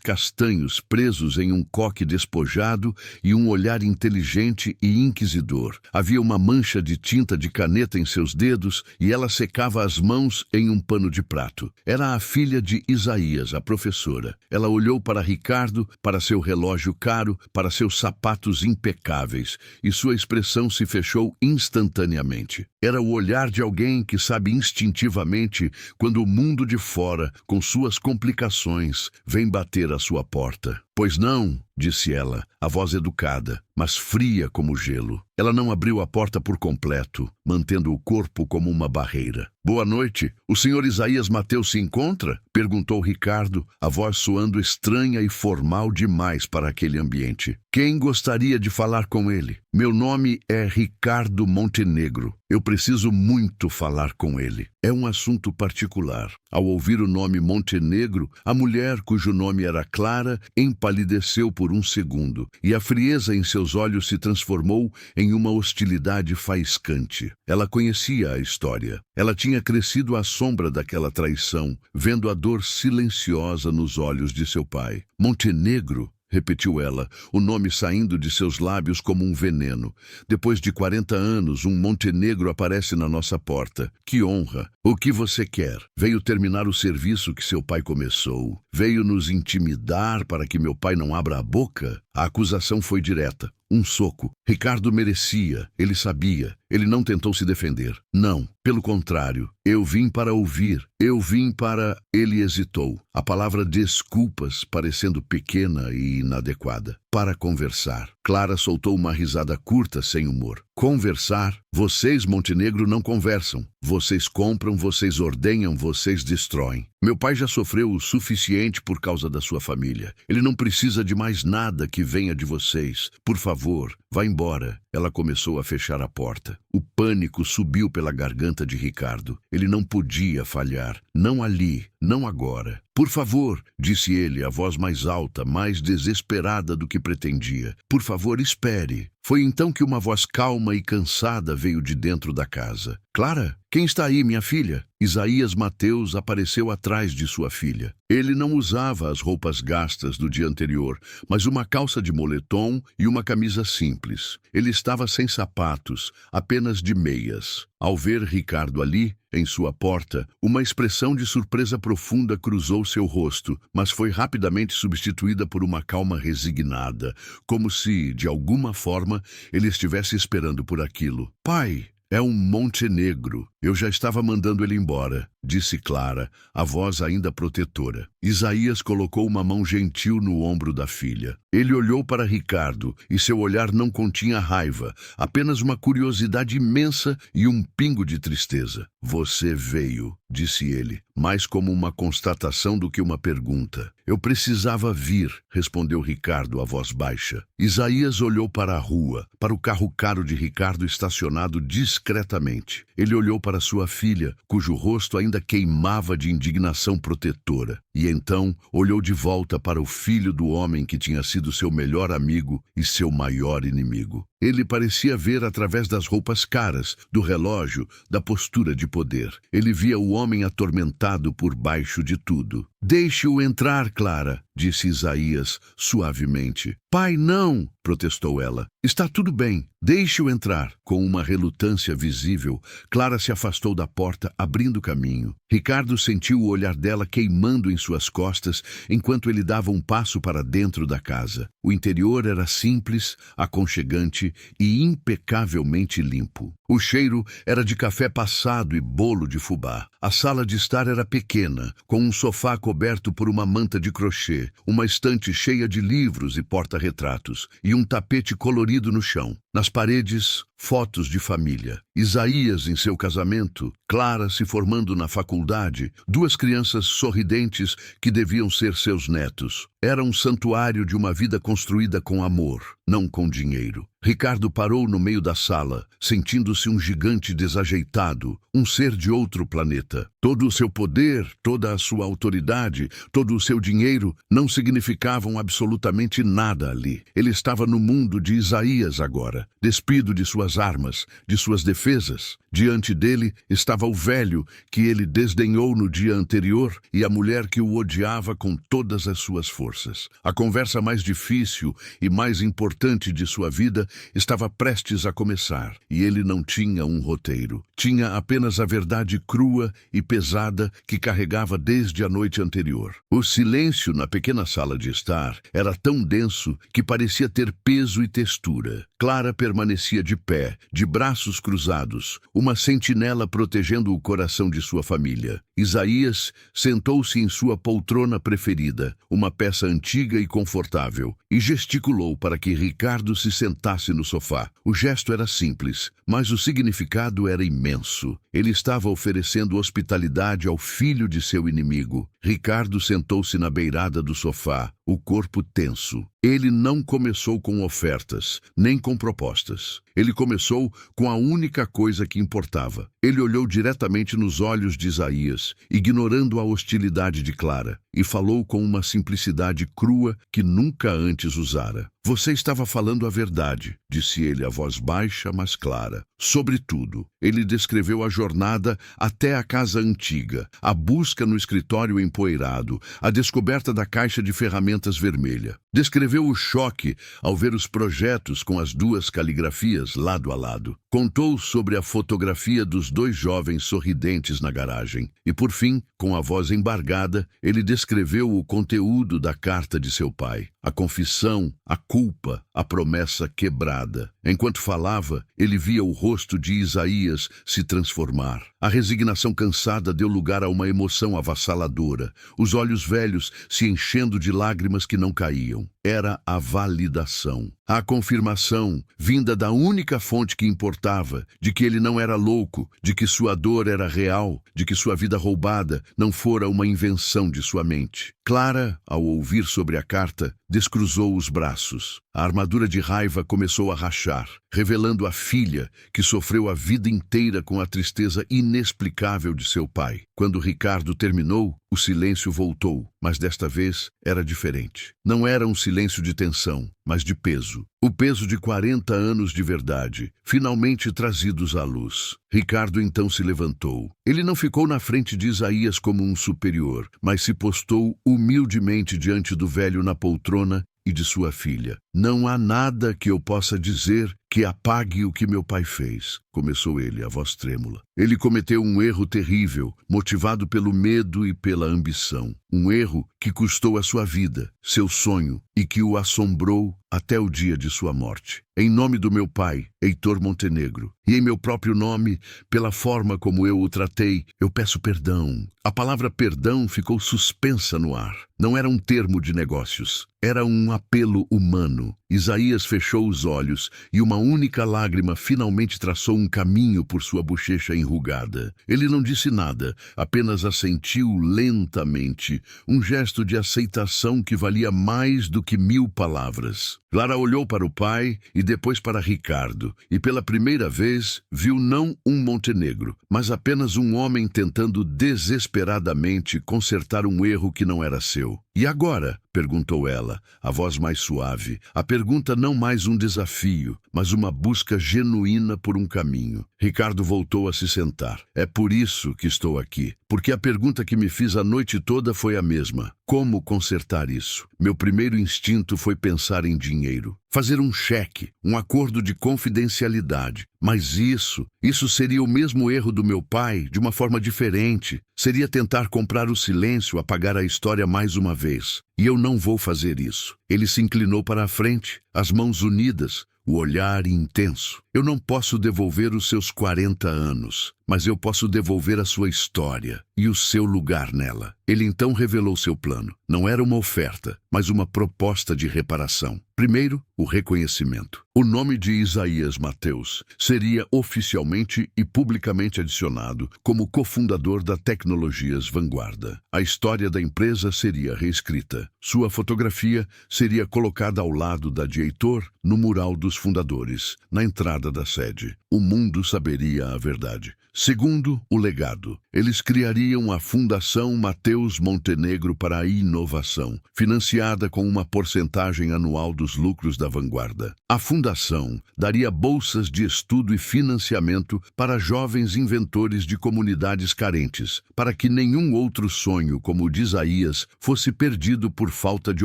castanhos presos em um coque despojado e um olhar inteligente e inquisidor. Havia uma mancha de tinta de caneta em seus dedos e ela secava as mãos em um pano de prato. Era a filha de Isaías, a professora. Ela olhou para Ricardo, para seu relógio caro, para seus sapatos impecáveis, e sua expressão se fechou instantaneamente. Era o olhar de alguém que sabe instintivamente quando o mundo de fora, com suas complicações, vem bater à sua porta. "Pois não", disse ela, a voz educada, mas fria como gelo. Ela não abriu a porta por completo, mantendo o corpo como uma barreira. "Boa noite. O senhor Isaías Mateus se encontra?" perguntou Ricardo, a voz soando estranha e formal demais para aquele ambiente. "Quem gostaria de falar com ele?" "Meu nome é Ricardo Montenegro. Eu preciso muito falar com ele. É um assunto particular." Ao ouvir o nome Montenegro, a mulher, cujo nome era Clara, empalideceu por um segundo, e a frieza em seus olhos se transformou em uma hostilidade faiscante. Ela conhecia a história. Ela tinha crescido à sombra daquela traição, vendo a dor silenciosa nos olhos de seu pai. "Montenegro", repetiu ela, o nome saindo de seus lábios como um veneno. "Depois de 40 anos, um Montenegro aparece na nossa porta. Que honra! O que você quer? Veio terminar o serviço que seu pai começou? Veio nos intimidar para que meu pai não abra a boca?" A acusação foi direta. Um soco. Ricardo merecia. Ele sabia. Ele não tentou se defender. "Não, pelo contrário. Eu vim para ouvir. Eu vim para..." Ele hesitou. A palavra desculpas parecendo pequena e inadequada. "Para conversar." Clara soltou uma risada curta, sem humor. "Conversar? Vocês, Montenegro, não conversam. Vocês compram, vocês ordenham, vocês destroem. Meu pai já sofreu o suficiente por causa da sua família. Ele não precisa de mais nada que venha de vocês. Por favor, vá embora." Ela começou a fechar a porta. O pânico subiu pela garganta de Ricardo. Ele não podia falhar. "Não ali, não agora." "Por favor", disse ele, a voz mais alta, mais desesperada do que pretendia. "Por favor, espere." Foi então que uma voz calma e cansada veio de dentro da casa. "Clara, quem está aí, minha filha?" Isaías Mateus apareceu atrás de sua filha. Ele não usava as roupas gastas do dia anterior, mas uma calça de moletom e uma camisa simples. Ele estava sem sapatos, apenas de meias. Ao ver Ricardo ali, em sua porta, uma expressão de surpresa profunda cruzou seu rosto, mas foi rapidamente substituída por uma calma resignada, como se, de alguma forma, ele estivesse esperando por aquilo. "Pai, é um Montenegro. Eu já estava mandando ele embora", disse Clara, a voz ainda protetora. Isaías colocou uma mão gentil no ombro da filha. Ele olhou para Ricardo e seu olhar não continha raiva, apenas uma curiosidade imensa e um pingo de tristeza. "Você veio", disse ele, mais como uma constatação do que uma pergunta. "Eu precisava vir", respondeu Ricardo, a voz baixa. Isaías olhou para a rua, para o carro caro de Ricardo estacionado discretamente. Ele olhou para sua filha, cujo rosto ainda queimava de indignação protetora. E então olhou de volta para o filho do homem que tinha sido seu melhor amigo e seu maior inimigo. Ele parecia ver através das roupas caras, do relógio, da postura de poder. Ele via o homem atormentado por baixo de tudo. Deixe-o entrar, Clara, disse Isaías suavemente. Pai, não, protestou ela. Está tudo bem, deixe-o entrar. Com uma relutância visível, Clara se afastou da porta, abrindo caminho. Ricardo sentiu o olhar dela queimando em suas costas enquanto ele dava um passo para dentro da casa. O interior era simples, aconchegante e impecavelmente limpo. O cheiro era de café passado e bolo de fubá. A sala de estar era pequena, com um sofá coberto por uma manta de crochê, uma estante cheia de livros e porta-retratos, e um tapete colorido no chão. Nas paredes, fotos de família. Isaías em seu casamento, Clara se formando na faculdade, duas crianças sorridentes que deviam ser seus netos. Era um santuário de uma vida construída com amor, não com dinheiro. Ricardo parou no meio da sala, sentindo-se um gigante desajeitado, um ser de outro planeta. Todo o seu poder, toda a sua autoridade, todo o seu dinheiro não significavam absolutamente nada ali. Ele estava no mundo de Isaías agora, despido de suas armas, de suas defesas. Diante dele estava o velho que ele desdenhou no dia anterior e a mulher que o odiava com todas as suas forças. A conversa mais difícil e mais importante de sua vida estava prestes a começar, e ele não tinha um roteiro. Tinha apenas a verdade crua e pesada que carregava desde a noite anterior. O silêncio na pequena sala de estar era tão denso que parecia ter peso e textura. Clara permanecia de pé, de braços cruzados, uma sentinela protegendo o coração de sua família. Isaías sentou-se em sua poltrona preferida, uma peça antiga e confortável, e gesticulou para que Ricardo se sentasse no sofá. O gesto era simples, mas o significado era imenso. Ele estava oferecendo hospitalidade ao filho de seu inimigo. Ricardo sentou-se na beirada do sofá, o corpo tenso. Ele não começou com ofertas, nem com propostas. Ele começou com a única coisa que importava. Ele olhou diretamente nos olhos de Isaías, ignorando a hostilidade de Clara, e falou com uma simplicidade crua que nunca antes usara. Você estava falando a verdade, disse ele a voz baixa, mas clara. Sobretudo, ele descreveu a jornada até a casa antiga, a busca no escritório empoeirado, a descoberta da caixa de ferramentas vermelha. Descreveu o choque ao ver os projetos com as duas caligrafias lado a lado. Contou sobre a fotografia dos dois jovens sorridentes na garagem. E, por fim, com a voz embargada, ele descreveu o conteúdo da carta de seu pai. A confissão, a culpa, a promessa quebrada. Enquanto falava, ele via o rosto de Isaías se transformar. A resignação cansada deu lugar a uma emoção avassaladora, os olhos velhos se enchendo de lágrimas que não caíam. Era a validação, a confirmação, vinda da única fonte que importava, de que ele não era louco, de que sua dor era real, de que sua vida roubada não fora uma invenção de sua mente. Clara, ao ouvir sobre a carta, descruzou os braços. A armadura de raiva começou a rachar, revelando a filha que sofreu a vida inteira com a tristeza inexplicável de seu pai. Quando Ricardo terminou, o silêncio voltou, mas desta vez era diferente. Não era um silêncio de tensão, mas de peso. O peso de 40 anos de verdade, finalmente trazidos à luz. Ricardo então se levantou. Ele não ficou na frente de Isaías como um superior, mas se postou humildemente diante do velho na poltrona e de sua filha. Não há nada que eu possa dizer que apague o que meu pai fez, começou ele, a voz trêmula. Ele cometeu um erro terrível, motivado pelo medo e pela ambição. Um erro que custou a sua vida, seu sonho, e que o assombrou até o dia de sua morte. Em nome do meu pai, Heitor Montenegro, e em meu próprio nome, pela forma como eu o tratei, eu peço perdão. A palavra perdão ficou suspensa no ar. Não era um termo de negócios, era um apelo humano. Isaías fechou os olhos e uma única lágrima finalmente traçou um caminho por sua bochecha enrugada. Ele não disse nada, apenas assentiu lentamente, um gesto de aceitação que valia mais do que 1000 palavras. Clara olhou para o pai e depois para Ricardo, e pela primeira vez viu não um Montenegro, mas apenas um homem tentando desesperadamente consertar um erro que não era seu. E agora? Perguntou ela, a voz mais suave. A pergunta não mais um desafio, mas uma busca genuína por um caminho. Ricardo voltou a se sentar. É por isso que estou aqui, porque a pergunta que me fiz a noite toda foi a mesma. Como consertar isso? Meu primeiro instinto foi pensar em dinheiro. Fazer um cheque, um acordo de confidencialidade. Mas isso seria o mesmo erro do meu pai, de uma forma diferente. Seria tentar comprar o silêncio, apagar a história mais uma vez. E eu não vou fazer isso. Ele se inclinou para a frente, as mãos unidas, o olhar intenso. Eu não posso devolver os seus 40 anos, mas eu posso devolver a sua história e o seu lugar nela. Ele então revelou seu plano. Não era uma oferta, mas uma proposta de reparação. Primeiro, o reconhecimento. O nome de Isaías Mateus seria oficialmente e publicamente adicionado como cofundador da Tecnologias Vanguarda. A história da empresa seria reescrita. Sua fotografia seria colocada ao lado da de Heitor no mural dos fundadores, na entrada da sede. O mundo saberia a verdade. Segundo, o legado. Eles criariam a Fundação Mateus Montenegro para a Inovação, financiada com uma porcentagem anual dos lucros da Vanguarda. A fundação daria bolsas de estudo e financiamento para jovens inventores de comunidades carentes, para que nenhum outro sonho, como o de Isaías, fosse perdido por falta de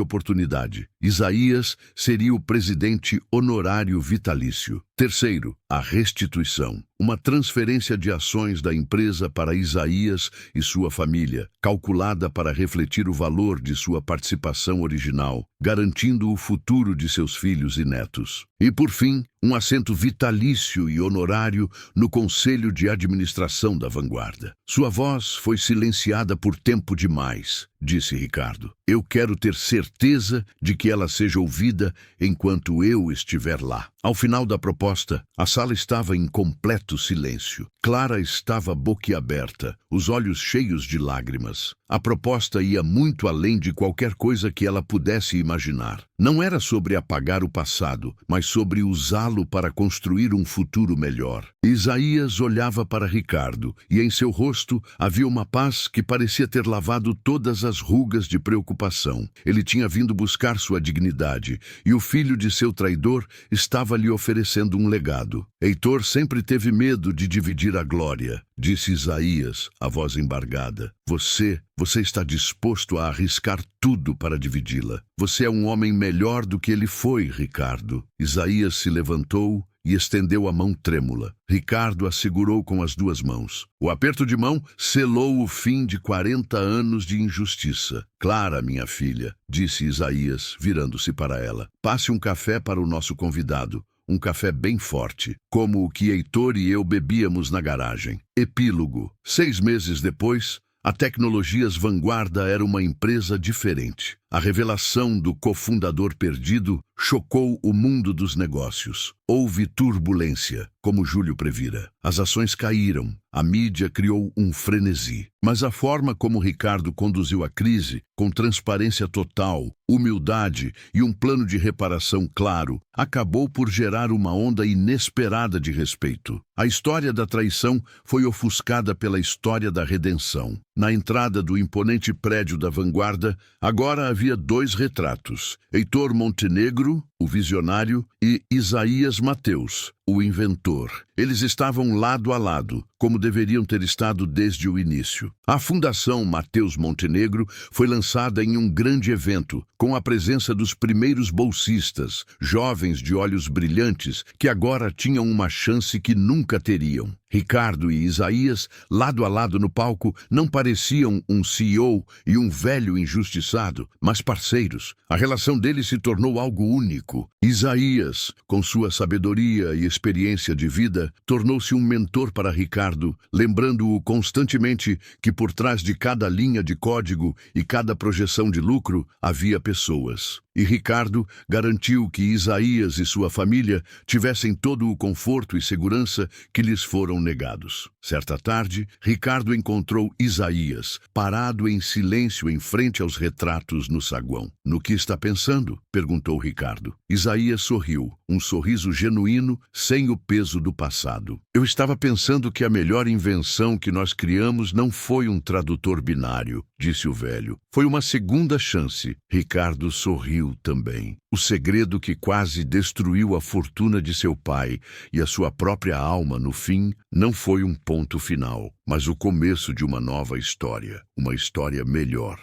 oportunidade. Isaías seria o presidente honorário vitalício. Terceiro, a restituição. Uma transferência de ações da empresa para Isaías e sua família, calculada para refletir o valor de sua participação original, garantindo o futuro de seus filhos e netos. E, por fim, um assento vitalício e honorário no Conselho de Administração da Vanguarda. Sua voz foi silenciada por tempo demais, disse Ricardo. Eu quero ter certeza de que ela seja ouvida enquanto eu estiver lá. Ao final da proposta, a sala estava em completo silêncio. Clara estava boquiaberta, os olhos cheios de lágrimas. A proposta ia muito além de qualquer coisa que ela pudesse imaginar. Não era sobre apagar o passado, mas sobre usá-lo para construir um futuro melhor. Isaías olhava para Ricardo, e em seu rosto havia uma paz que parecia ter lavado todas as rugas de preocupação. Ele tinha vindo buscar sua dignidade, e o filho de seu traidor estava lhe oferecendo um legado. Heitor sempre teve medo de dividir a glória, disse Isaías, a voz embargada. Você está disposto a arriscar tudo para dividi-la. Você é um homem melhor do que ele foi, Ricardo. Isaías se levantou e estendeu a mão trêmula. Ricardo a segurou com as duas mãos. O aperto de mão selou o fim de 40 anos de injustiça. Clara, minha filha, disse Isaías, virando-se para ela. Passe um café para o nosso convidado. Um café bem forte, como o que Heitor e eu bebíamos na garagem. Epílogo. 6 meses depois, a Tecnologias Vanguarda era uma empresa diferente. A revelação do cofundador perdido chocou o mundo dos negócios. Houve turbulência, como Júlio previra. As ações caíram, a mídia criou um frenesi. Mas a forma como Ricardo conduziu a crise, com transparência total, humildade e um plano de reparação claro, acabou por gerar uma onda inesperada de respeito. A história da traição foi ofuscada pela história da redenção. Na entrada do imponente prédio da Vanguarda, agora havia 2 retratos: Heitor Montenegro, o visionário, e Isaías Mateus, o inventor. Eles estavam lado a lado, como deveriam ter estado desde o início. A Fundação Mateus Montenegro foi lançada em um grande evento, com a presença dos primeiros bolsistas, jovens de olhos brilhantes, que agora tinham uma chance que nunca teriam. Ricardo e Isaías, lado a lado no palco, não pareciam um CEO e um velho injustiçado, mas parceiros. A relação deles se tornou algo único. Isaías, com sua sabedoria e experiência de vida, tornou-se um mentor para Ricardo, lembrando-o constantemente que por trás de cada linha de código e cada projeção de lucro havia pessoas. E Ricardo garantiu que Isaías e sua família tivessem todo o conforto e segurança que lhes foram negados. Certa tarde, Ricardo encontrou Isaías, parado em silêncio em frente aos retratos no saguão. "No que está pensando?", perguntou Ricardo. Isaías sorriu, um sorriso genuíno, sem o peso do passado. Eu estava pensando que a melhor invenção que nós criamos não foi um tradutor binário, disse o velho. Foi uma segunda chance. Ricardo sorriu também. O segredo que quase destruiu a fortuna de seu pai e a sua própria alma no fim não foi um ponto final, mas o começo de uma nova história, uma história melhor.